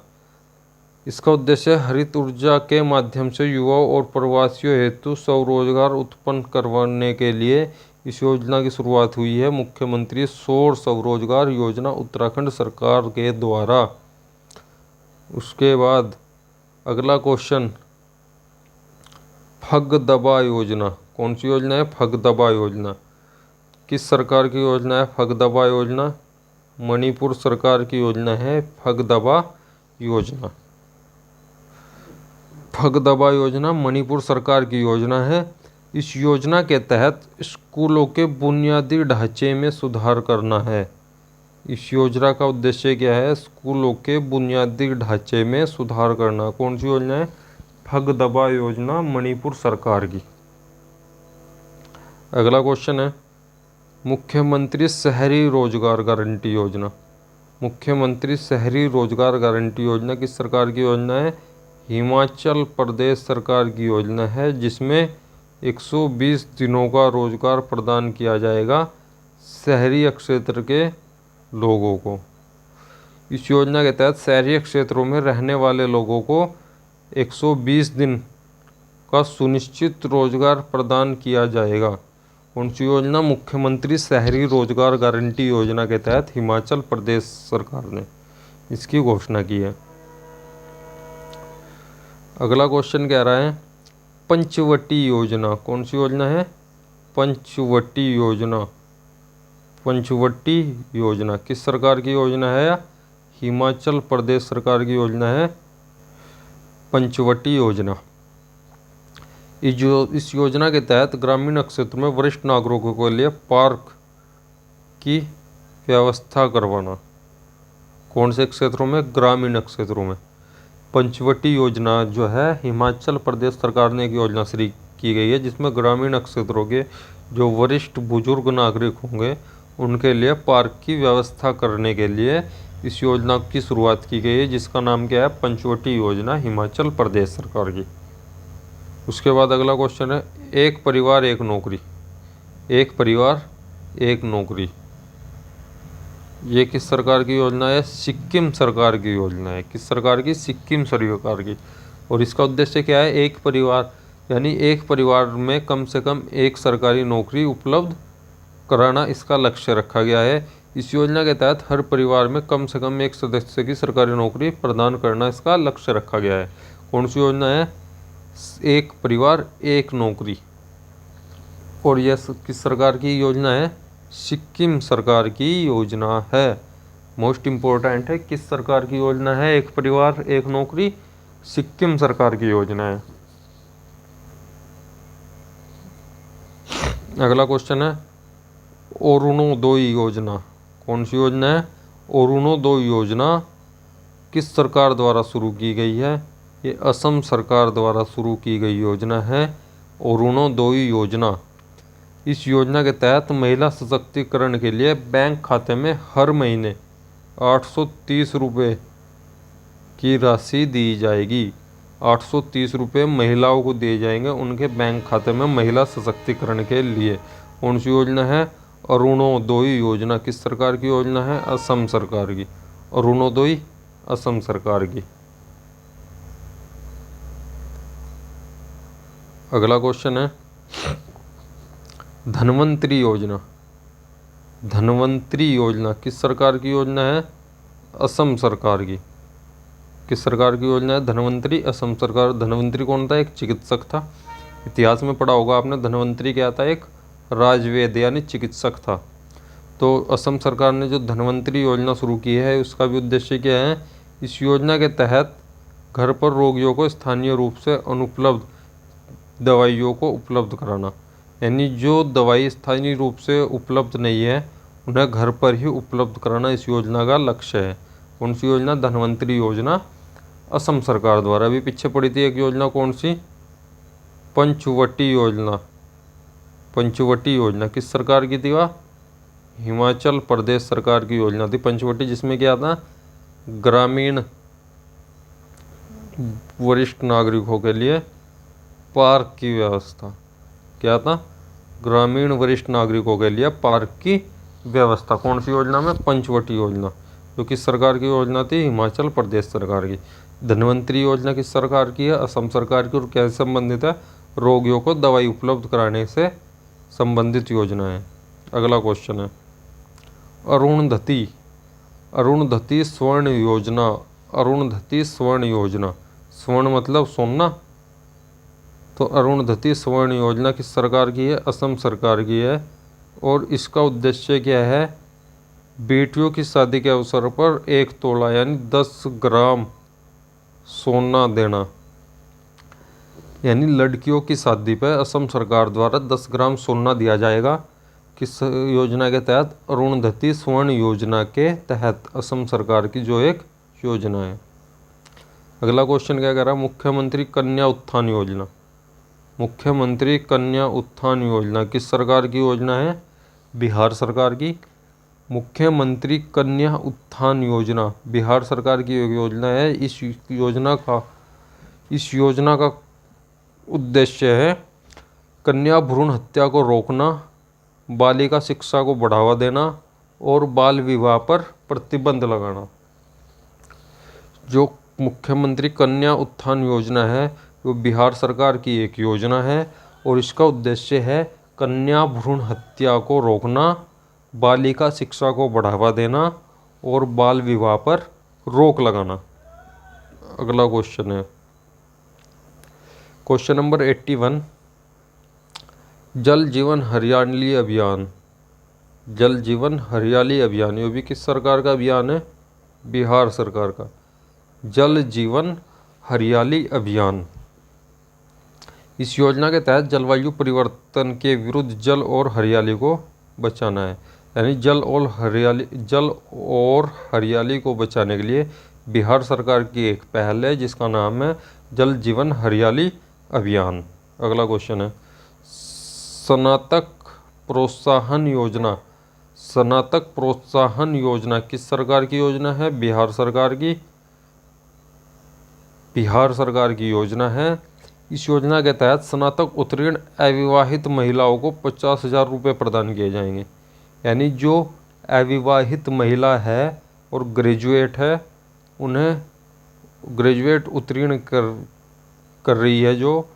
Speaker 1: इसका उद्देश्य हरित ऊर्जा के माध्यम से युवाओं और प्रवासियों हेतु स्वरोजगार उत्पन्न करवाने के लिए इस योजना की शुरुआत हुई है। मुख्यमंत्री सौर स्वरोजगार योजना उत्तराखंड सरकार के द्वारा। उसके बाद अगला क्वेश्चन, फगदबा योजना। कौन सी योजना है? फगदबा योजना किस सरकार की योजना है? फगदबा योजना मणिपुर सरकार की योजना है। फगदबा योजना, फगदबा योजना मणिपुर सरकार की योजना है। इस योजना के तहत स्कूलों के बुनियादी ढांचे में सुधार करना है। इस योजना का उद्देश्य क्या है? स्कूलों के बुनियादी ढांचे में सुधार करना। कौन सी योजना है? फगदबा योजना मणिपुर सरकार की। अगला क्वेश्चन है मुख्यमंत्री शहरी रोजगार गारंटी योजना। मुख्यमंत्री शहरी रोजगार गारंटी योजना किस सरकार की योजना है? हिमाचल प्रदेश सरकार की योजना है, जिसमें 120 दिनों का रोजगार प्रदान किया जाएगा शहरी क्षेत्र के लोगों को। इस योजना के तहत शहरी क्षेत्रों में रहने वाले लोगों को 120 दिन का सुनिश्चित रोजगार प्रदान किया जाएगा। कौन सी योजना? मुख्यमंत्री शहरी रोजगार गारंटी योजना के तहत हिमाचल प्रदेश सरकार ने इसकी घोषणा की है। अगला क्वेश्चन कह रहा है पंचवटी योजना। कौन सी योजना है? पंचवटी योजना। पंचवटी योजना किस सरकार की योजना है? हिमाचल प्रदेश सरकार की योजना है पंचवटी योजना। इस योजना के तहत ग्रामीण क्षेत्र में वरिष्ठ नागरिकों के लिए पार्क की व्यवस्था करवाना। कौन से क्षेत्रों में? ग्रामीण क्षेत्रों में। पंचवटी योजना जो है हिमाचल प्रदेश सरकार ने एक योजना शुरू की गई है, जिसमें ग्रामीण क्षेत्रों के जो वरिष्ठ बुजुर्ग नागरिक होंगे उनके लिए पार्क की व्यवस्था करने के लिए इस योजना की शुरुआत की गई है, जिसका नाम क्या है? पंचवटी योजना हिमाचल प्रदेश सरकार की। उसके बाद अगला क्वेश्चन है एक परिवार एक नौकरी। एक परिवार एक नौकरी ये किस सरकार की योजना है? सिक्किम सरकार की योजना है। किस सरकार की? सिक्किम सरकार की। और इसका उद्देश्य क्या है? एक परिवार यानी एक परिवार में कम से कम एक सरकारी नौकरी उपलब्ध कराना इसका लक्ष्य रखा गया है। इस योजना के तहत हर परिवार में कम से कम एक सदस्य की सरकारी नौकरी प्रदान करना इसका लक्ष्य रखा गया है। कौन सी योजना है? एक परिवार एक नौकरी। और यह किस सरकार की योजना है? सिक्किम सरकार की योजना है। मोस्ट इम्पोर्टेंट है, किस सरकार की योजना है? एक परिवार एक नौकरी, सिक्किम सरकार की योजना है। अगला क्वेश्चन है अरुणोदय योजना। कौन सी योजना है? अरुणोदय योजना किस सरकार द्वारा शुरू की गई है? ये असम सरकार द्वारा शुरू की गई योजना है अरुणोदय योजना। इस योजना के तहत महिला सशक्तिकरण के लिए बैंक खाते में हर महीने 830 रुपये की राशि दी जाएगी। 830 रुपये महिलाओं को दिए जाएंगे उनके बैंक खाते में महिला सशक्तिकरण के लिए। कौन सी योजना है? अरुणोदय योजना किस सरकार की योजना है? असम सरकार की। अरुणोदय असम सरकार की। अगला क्वेश्चन है धन्वंतरी योजना। धन्वंतरी योजना किस सरकार की योजना है? असम सरकार की। किस सरकार की योजना है? धन्वंतरी असम सरकार। धन्वंतरी कौन था? एक चिकित्सक था। इतिहास में पढ़ा होगा आपने, धन्वंतरी क्या था? एक राजवैद्य यानी चिकित्सक था। तो असम सरकार ने जो धन्वंतरी योजना शुरू की है उसका भी उद्देश्य क्या है? इस योजना के तहत घर पर रोगियों को स्थानीय रूप से अनुपलब्ध दवाइयों को उपलब्ध कराना, यानी जो दवाई स्थानीय रूप से उपलब्ध नहीं है उन्हें घर पर ही उपलब्ध कराना इस योजना का लक्ष्य है। कौन सी योजना? धन्वंतरी योजना असम सरकार द्वारा। भी पीछे पड़ी थी एक योजना, कौन सी? पंचवटी योजना। पंचवटी योजना किस सरकार की थी? वह हिमाचल प्रदेश सरकार की योजना थी पंचवटी, जिसमें क्या था, ग्रामीण वरिष्ठ नागरिकों के लिए पार्क की व्यवस्था। क्या था, ग्रामीण वरिष्ठ नागरिकों के लिए पार्क की व्यवस्था। कौन सी योजना में, पंचवटी योजना, जो किस सरकार की योजना थी, हिमाचल प्रदेश सरकार की। धन्वंतरी योजना किस सरकार की है, असम सरकार की, और कैसे संबंधित है, रोगियों को दवाई उपलब्ध कराने से संबंधित योजना है। अगला क्वेश्चन है, अरुणधति अरुणधति स्वर्ण योजना। अरुणधति स्वर्ण योजना, स्वर्ण मतलब सोना, तो अरुणधति स्वर्ण योजना किस सरकार की है, असम सरकार की है। और इसका उद्देश्य क्या है, बेटियों की शादी के अवसर पर 1 तोला यानी 10 ग्राम सोना देना। यानी लड़कियों की शादी पर असम सरकार द्वारा 10 ग्राम सोना दिया जाएगा। किस योजना के तहत, अरुणधति स्वर्ण योजना के तहत, असम सरकार की जो एक योजना है। अगला क्वेश्चन क्या कह रहा है, मुख्यमंत्री कन्या उत्थान योजना। मुख्यमंत्री कन्या उत्थान योजना किस सरकार की योजना है, बिहार सरकार की। मुख्यमंत्री कन्या उत्थान योजना बिहार सरकार की योजना है। इस योजना का उद्देश्य है कन्या भ्रूण हत्या को रोकना, बालिका शिक्षा को बढ़ावा देना और बाल विवाह पर प्रतिबंध लगाना। जो मुख्यमंत्री कन्या उत्थान योजना है वो बिहार सरकार की एक योजना है और इसका उद्देश्य है कन्या भ्रूण हत्या को रोकना, बालिका शिक्षा को बढ़ावा देना और बाल विवाह पर रोक लगाना। अगला क्वेश्चन है क्वेश्चन नंबर 81, जल जीवन हरियाली अभियान। जल जीवन हरियाली अभियान ये भी किस सरकार का अभियान है, बिहार सरकार का। जल जीवन हरियाली अभियान, इस योजना के तहत जलवायु परिवर्तन के विरुद्ध जल और हरियाली को बचाना है। यानी जल और हरियाली को बचाने के लिए बिहार सरकार की एक पहल है जिसका नाम है जल जीवन हरियाली अभियान। अगला क्वेश्चन है, स्नातक प्रोत्साहन योजना। स्नातक प्रोत्साहन योजना किस सरकार की योजना है, बिहार सरकार की। बिहार सरकार की योजना है। इस योजना के तहत स्नातक उत्तीर्ण अविवाहित महिलाओं को 50,000 रुपये प्रदान किए जाएंगे। यानी जो अविवाहित महिला है और ग्रेजुएट है, उन्हें ग्रेजुएट उत्तीर्ण कर रही है, जो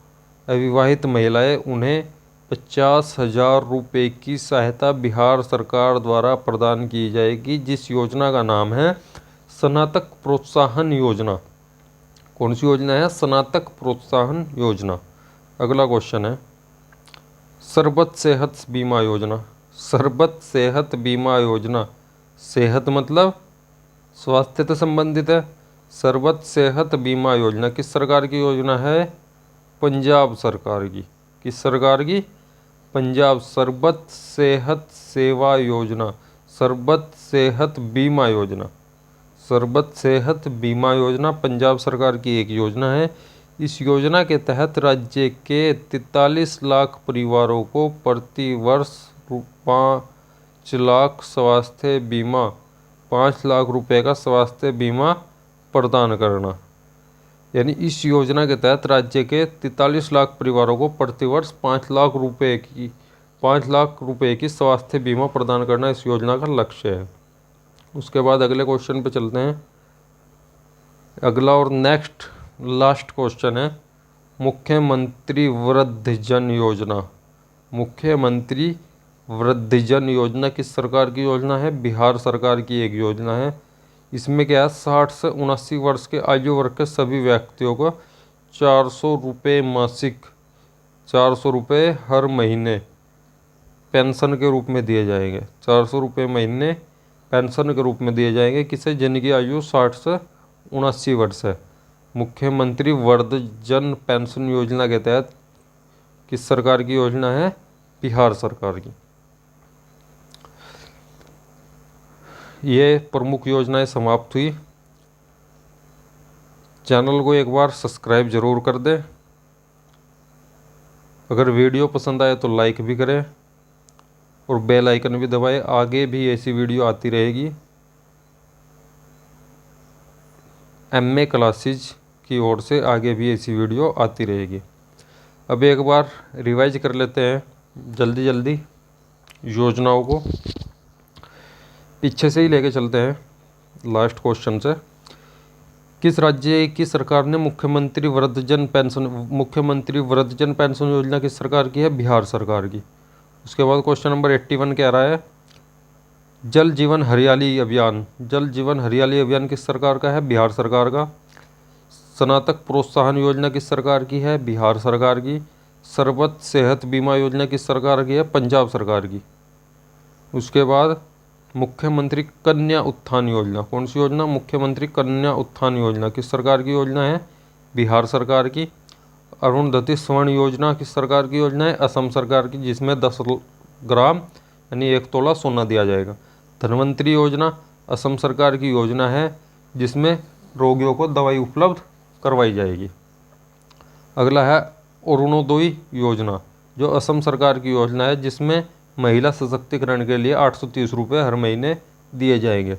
Speaker 1: अविवाहित महिलाएं, उन्हें 50,000 रुपये की सहायता बिहार सरकार द्वारा प्रदान की जाएगी, जिस योजना का नाम है स्नातक प्रोत्साहन योजना। कौन सी योजना है, स्नातक प्रोत्साहन योजना। अगला क्वेश्चन है, सरबत सेहत बीमा योजना। सरबत सेहत बीमा योजना, सेहत मतलब स्वास्थ्य से संबंधित है। सरबत सेहत बीमा योजना किस सरकार की योजना है, पंजाब सरकार की। किस सरकार की, पंजाब। सरबत सेहत सेवा योजना, सरबत सेहत बीमा योजना। सरबत सेहत बीमा योजना पंजाब सरकार की एक योजना है। इस योजना के तहत राज्य के 43 लाख परिवारों को प्रति वर्ष 5 लाख स्वास्थ्य बीमा, 5 लाख रुपए का स्वास्थ्य बीमा प्रदान करना। यानी इस योजना के तहत राज्य के 43 लाख परिवारों को प्रतिवर्ष 5 लाख रुपए की स्वास्थ्य बीमा प्रदान करना इस योजना का लक्ष्य है। उसके बाद अगले क्वेश्चन पे चलते हैं। अगला और नेक्स्ट लास्ट क्वेश्चन है, मुख्यमंत्री वृद्धजन योजना। मुख्यमंत्री वृद्धजन योजना किस सरकार की योजना है, बिहार सरकार की एक योजना है। इसमें क्या है, 60 से 79 वर्ष के आयु वर्ग के सभी व्यक्तियों को 400 रुपये मासिक, 400 रुपये हर महीने पेंशन के रूप में दिए जाएंगे। 400 रुपये महीने पेंशन के रूप में दिए जाएंगे किसे, जिनकी आयु 60 से 79 वर्ष है। मुख्यमंत्री वृद्धजन पेंशन योजना के तहत किस सरकार की योजना है, बिहार सरकार की। ये प्रमुख योजनाएं समाप्त हुई। चैनल को एक बार सब्सक्राइब जरूर कर दें। अगर वीडियो पसंद आए तो लाइक भी करें। और बेल आइकन भी दबाएं। आगे भी ऐसी वीडियो आती रहेगी MA क्लासेज की ओर से, आगे भी ऐसी वीडियो आती रहेगी। अब एक बार रिवाइज कर लेते हैं जल्दी जल्दी योजनाओं को, पीछे से ही लेके चलते हैं लास्ट क्वेश्चन से। किस राज्य की सरकार ने मुख्यमंत्री वृद्धजन पेंशन योजना किस सरकार की है? बिहार सरकार की। उसके बाद क्वेश्चन नंबर 81 कह रहा है जल जीवन हरियाली अभियान किस सरकार का है? बिहार सरकार का। स्नातक प्रोत्साहन योजना किस सरकार की है? बिहार सरकार की। सर्वत सेहत बीमा योजना किस सरकार की है? पंजाब सरकार की। उसके बाद मुख्यमंत्री कन्या उत्थान योजना, कौन सी योजना? मुख्यमंत्री कन्या उत्थान योजना किस सरकार की योजना है? बिहार सरकार की। अरुणधति स्वर्ण योजना किस सरकार की योजना है? असम सरकार की, जिसमें 10 ग्राम यानी 1 तोला सोना दिया जाएगा। धन्वंतरी योजना असम सरकार की योजना है, जिसमें रोगियों को दवाई उपलब्ध करवाई जाएगी। अगला है अरुणोदय योजना, जो असम सरकार की योजना है, जिसमें महिला सशक्तिकरण के लिए 830 रुपये हर महीने दिए जाएंगे।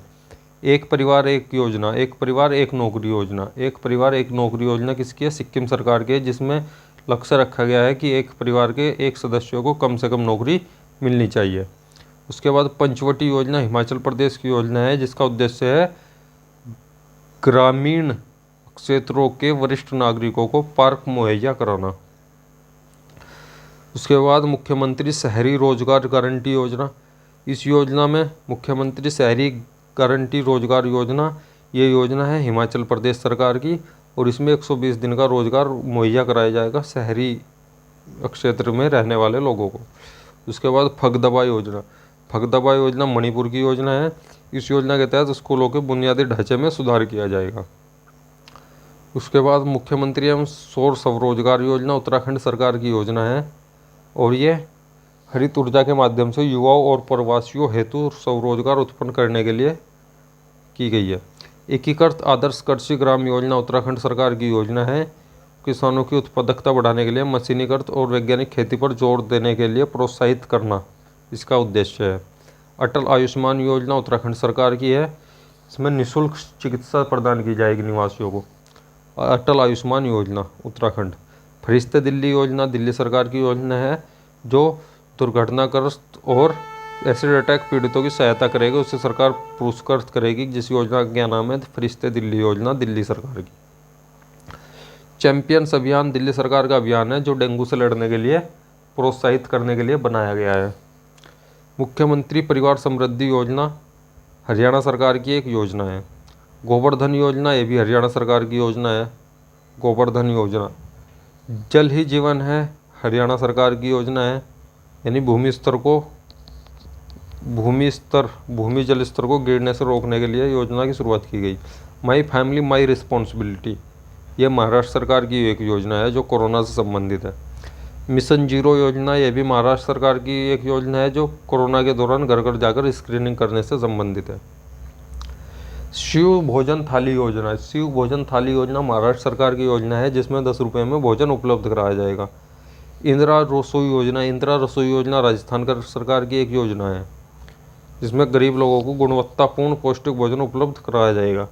Speaker 1: एक परिवार एक योजना, एक परिवार एक नौकरी योजना, एक परिवार एक नौकरी योजना किसकी है? सिक्किम सरकार की है, जिसमें लक्ष्य रखा गया है कि एक परिवार के एक सदस्यों को कम से कम नौकरी मिलनी चाहिए। उसके बाद पंचवटी योजना हिमाचल प्रदेश की योजना है, जिसका उद्देश्य है ग्रामीण क्षेत्रों के वरिष्ठ नागरिकों को पार्क मुहैया कराना। उसके बाद मुख्यमंत्री शहरी रोजगार गारंटी योजना, इस योजना में मुख्यमंत्री शहरी गारंटी रोजगार योजना, ये योजना है हिमाचल प्रदेश सरकार की, और इसमें 120 दिन का रोजगार मुहैया कराया जाएगा शहरी क्षेत्र में रहने वाले लोगों को। उसके बाद फगदबा योजना मणिपुर की योजना है। इस योजना के तहत स्कूलों के बुनियादी ढांचे में सुधार किया जाएगा। उसके बाद मुख्यमंत्री एवं सौर स्वरोजगार योजना उत्तराखंड सरकार की योजना है, और ये हरित ऊर्जा के माध्यम से युवाओं और प्रवासियों हेतु स्वरोजगार उत्पन्न करने के लिए की गई है। एकीकृत आदर्श कृषि ग्राम योजना उत्तराखंड सरकार की योजना है, किसानों की उत्पादकता बढ़ाने के लिए मशीनीकृत और वैज्ञानिक खेती पर जोर देने के लिए प्रोत्साहित करना इसका उद्देश्य है। अटल आयुष्मान योजना उत्तराखंड सरकार की है, इसमें निःशुल्क चिकित्सा प्रदान की जाएगी निवासियों को। अटल आयुष्मान योजना उत्तराखंड। फरिश्ते दिल्ली योजना दिल्ली सरकार की योजना है, जो दुर्घटनाग्रस्त और एसिड अटैक पीड़ितों की सहायता करेगी, उससे सरकार पुरस्कृत करेगी, जिस योजना का नाम है फरिश्ते दिल्ली योजना दिल्ली सरकार की। चैंपियंस अभियान दिल्ली सरकार का अभियान है, जो डेंगू से लड़ने के लिए प्रोत्साहित करने के लिए बनाया गया है। मुख्यमंत्री परिवार समृद्धि योजना हरियाणा सरकार की एक योजना है। गोवर्धन योजना, ये भी हरियाणा सरकार की योजना है। गोवर्धन योजना। जल ही जीवन है, हरियाणा सरकार की योजना है, यानी भूमि जल स्तर को गिरने से रोकने के लिए योजना की शुरुआत की गई। माई फैमिली माई रिस्पॉन्सिबिलिटी, ये महाराष्ट्र सरकार की एक योजना है, जो कोरोना से संबंधित है। मिशन जीरो योजना, ये भी महाराष्ट्र सरकार की एक योजना है, जो कोरोना के दौरान घर घर जाकर स्क्रीनिंग करने से संबंधित है। शिव भोजन थाली योजना महाराष्ट्र सरकार की योजना है, जिसमें 10 रुपये में भोजन उपलब्ध कराया जाएगा। इंदिरा रसोई योजना राजस्थान सरकार की एक योजना है, जिसमें गरीब लोगों को गुणवत्तापूर्ण पौष्टिक भोजन उपलब्ध कराया जाएगा।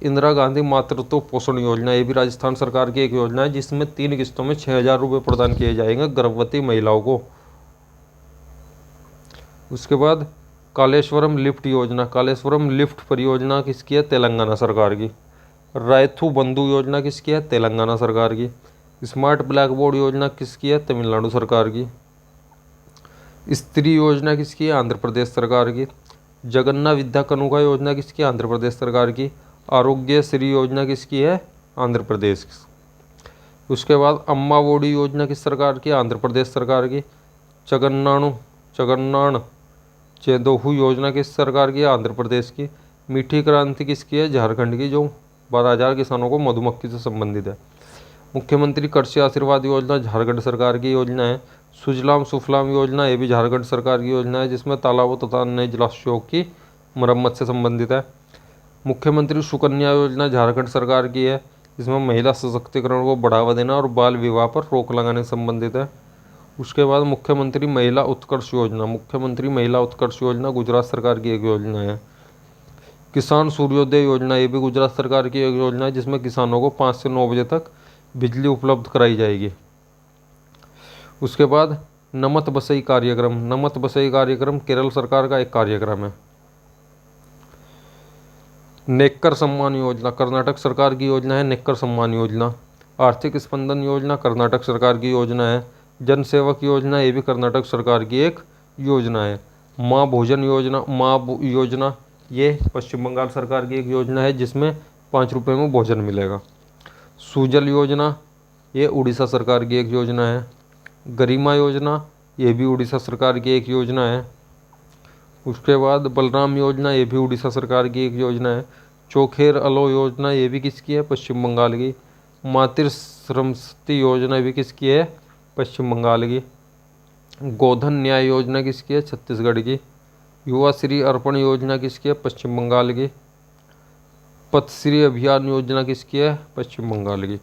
Speaker 1: इंदिरा गांधी मातृत्व पोषण योजना, ये भी राजस्थान सरकार की एक योजना है, जिसमें 3 किस्तों में 6,000 रुपये प्रदान किए जाएंगे गर्भवती महिलाओं को। उसके बाद कालेश्वरम लिफ्ट परियोजना किसकी है? तेलंगाना सरकार की। रायथू बंधु योजना किसकी है? तेलंगाना सरकार की। स्मार्ट ब्लैक बोर्ड योजना किसकी है? तमिलनाडु सरकार की। स्त्री योजना किसकी है? आंध्र प्रदेश सरकार की। जगन्ना विद्या कनुका योजना किसकी है? आंध्र प्रदेश सरकार की। आरोग्य श्री योजना किसकी है? आंध्र प्रदेश। उसके बाद अम्मा ओडी योजना किस सरकार की? आंध्र प्रदेश सरकार की। जगन्नान चेदोहू योजना किस सरकार की है? आंध्र प्रदेश की। मीठी क्रांति किसकी है? झारखंड की, जो 12,000 किसानों को मधुमक्खी से संबंधित है। मुख्यमंत्री कृषि आशीर्वाद योजना झारखंड सरकार की योजना है। सुजलाम सुफलाम योजना, ये भी झारखंड सरकार की योजना है, जिसमें तालाबों तथा अन्य जलाशयों की मरम्मत से संबंधित है। मुख्यमंत्री सुकन्या योजना झारखंड सरकार की है, जिसमें महिला सशक्तिकरण को बढ़ावा देना और बाल विवाह पर रोक लगाने से संबंधित है। उसके बाद मुख्यमंत्री महिला उत्कर्ष योजना, मुख्यमंत्री महिला उत्कर्ष योजना गुजरात सरकार की एक योजना है। किसान सूर्योदय योजना, ये भी गुजरात सरकार की एक योजना है जिसमें किसानों को 5 से 9 बजे तक बिजली उपलब्ध कराई जाएगी। उसके बाद नमत बसई कार्यक्रम, नमत बसई कार्यक्रम केरल सरकार का एक कार्यक्रम है। नेक्कर सम्मान योजना कर्नाटक सरकार की योजना है। नेक्कर सम्मान योजना। आर्थिक स्पंदन योजना कर्नाटक सरकार की योजना है। जन सेवक योजना, ये भी कर्नाटक सरकार की एक योजना है। माँ भोजन योजना, योजना ये पश्चिम बंगाल सरकार की एक योजना है जिसमें 5 रुपये में भोजन मिलेगा। सुजल योजना, ये उड़ीसा सरकार की एक योजना है। गरिमा योजना, ये भी उड़ीसा सरकार की एक योजना है। उसके बाद बलराम योजना, ये भी उड़ीसा सरकार की एक योजना है। चोखेर अलो योजना, ये भी किसकी है? पश्चिम बंगाल की। मातृ श्रमशक्ति योजना भी किसकी है? पश्चिम बंगाल की। गोधन न्याय योजना किसकी है? छत्तीसगढ़ की। युवा श्री अर्पण योजना किसकी है? पश्चिम बंगाल की। पथश्री अभियान योजना किसकी है? पश्चिम बंगाल की।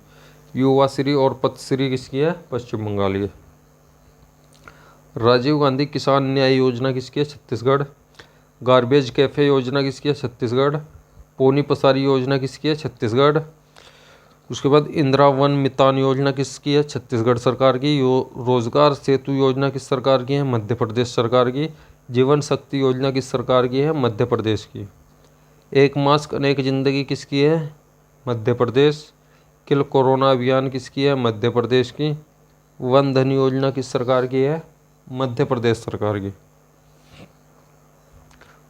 Speaker 1: युवा श्री और पथश्री किसकी है? पश्चिम बंगाल की। राजीव गांधी किसान न्याय योजना किसकी है? छत्तीसगढ़। गार्बेज कैफे योजना किसकी है? छत्तीसगढ़। पोनी पसारी योजना किसकी है? छत्तीसगढ़। उसके बाद इंदिरा वन मितान योजना किसकी है? छत्तीसगढ़ सरकार की। रोजगार सेतु योजना किस सरकार की है? मध्य प्रदेश सरकार की। जीवन शक्ति योजना किस सरकार की है? मध्य प्रदेश की। एक मास्क अनेक जिंदगी किसकी है? मध्य प्रदेश। किल कोरोना अभियान किसकी है? मध्य प्रदेश की। वन धन योजना किस सरकार की है? मध्य प्रदेश सरकार की।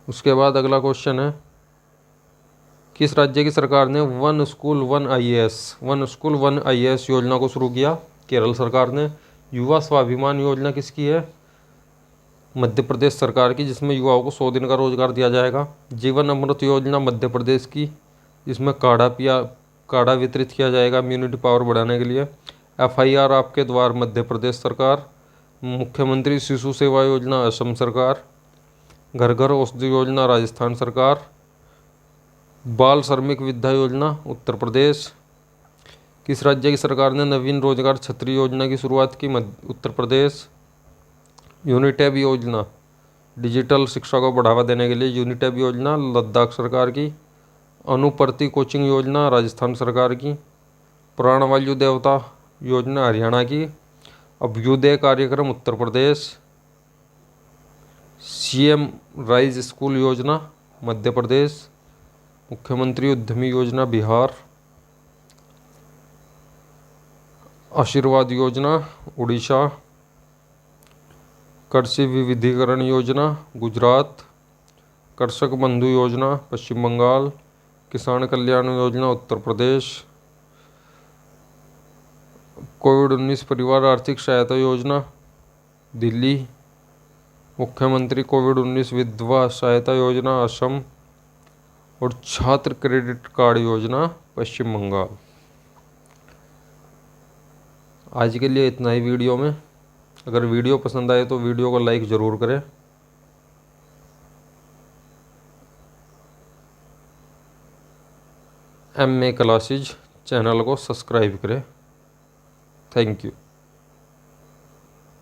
Speaker 1: उसके बाद अगला क्वेश्चन है, किस राज्य की सरकार ने वन स्कूल वन आईएएस योजना को शुरू किया? केरल सरकार ने। युवा स्वाभिमान योजना किसकी है? मध्य प्रदेश सरकार की, जिसमें युवाओं को 100 दिन का रोजगार दिया जाएगा। जीवन अमृत योजना मध्य प्रदेश की, जिसमें काढ़ा वितरित किया जाएगा इम्यूनिटी पावर बढ़ाने के लिए। FIR आपके द्वार मध्य प्रदेश सरकार। मुख्यमंत्री शिशु सेवा योजना असम सरकार। घर घर औषधि योजना राजस्थान सरकार। बाल श्रमिक विद्या योजना उत्तर प्रदेश। किस राज्य की सरकार ने नवीन रोजगार छतरी योजना की शुरुआत की? उत्तर प्रदेश। यूनिटैब योजना डिजिटल शिक्षा को बढ़ावा देने के लिए यूनिटैब योजना लद्दाख सरकार की। अनुपर्ति कोचिंग योजना राजस्थान सरकार की। प्राणवायु देवता योजना हरियाणा की। अभ्युदय कार्यक्रम Uttar Pradesh. CM rise school योजना मध्य प्रदेश। मुख्यमंत्री उद्यमी योजना बिहार। आशीर्वाद योजना उड़ीसा। कृषि विविधीकरण योजना गुजरात। कृषक बंधु योजना पश्चिम बंगाल। किसान कल्याण योजना उत्तर प्रदेश। कोविड-19 परिवार आर्थिक सहायता योजना दिल्ली। मुख्यमंत्री कोविड-19 विधवा सहायता योजना असम। और छात्र क्रेडिट कार्ड योजना पश्चिम बंगाल। आज के लिए इतना ही वीडियो में। अगर वीडियो पसंद आए तो वीडियो को लाइक ज़रूर करें। MA क्लासेज चैनल को सब्सक्राइब करें। Thank you.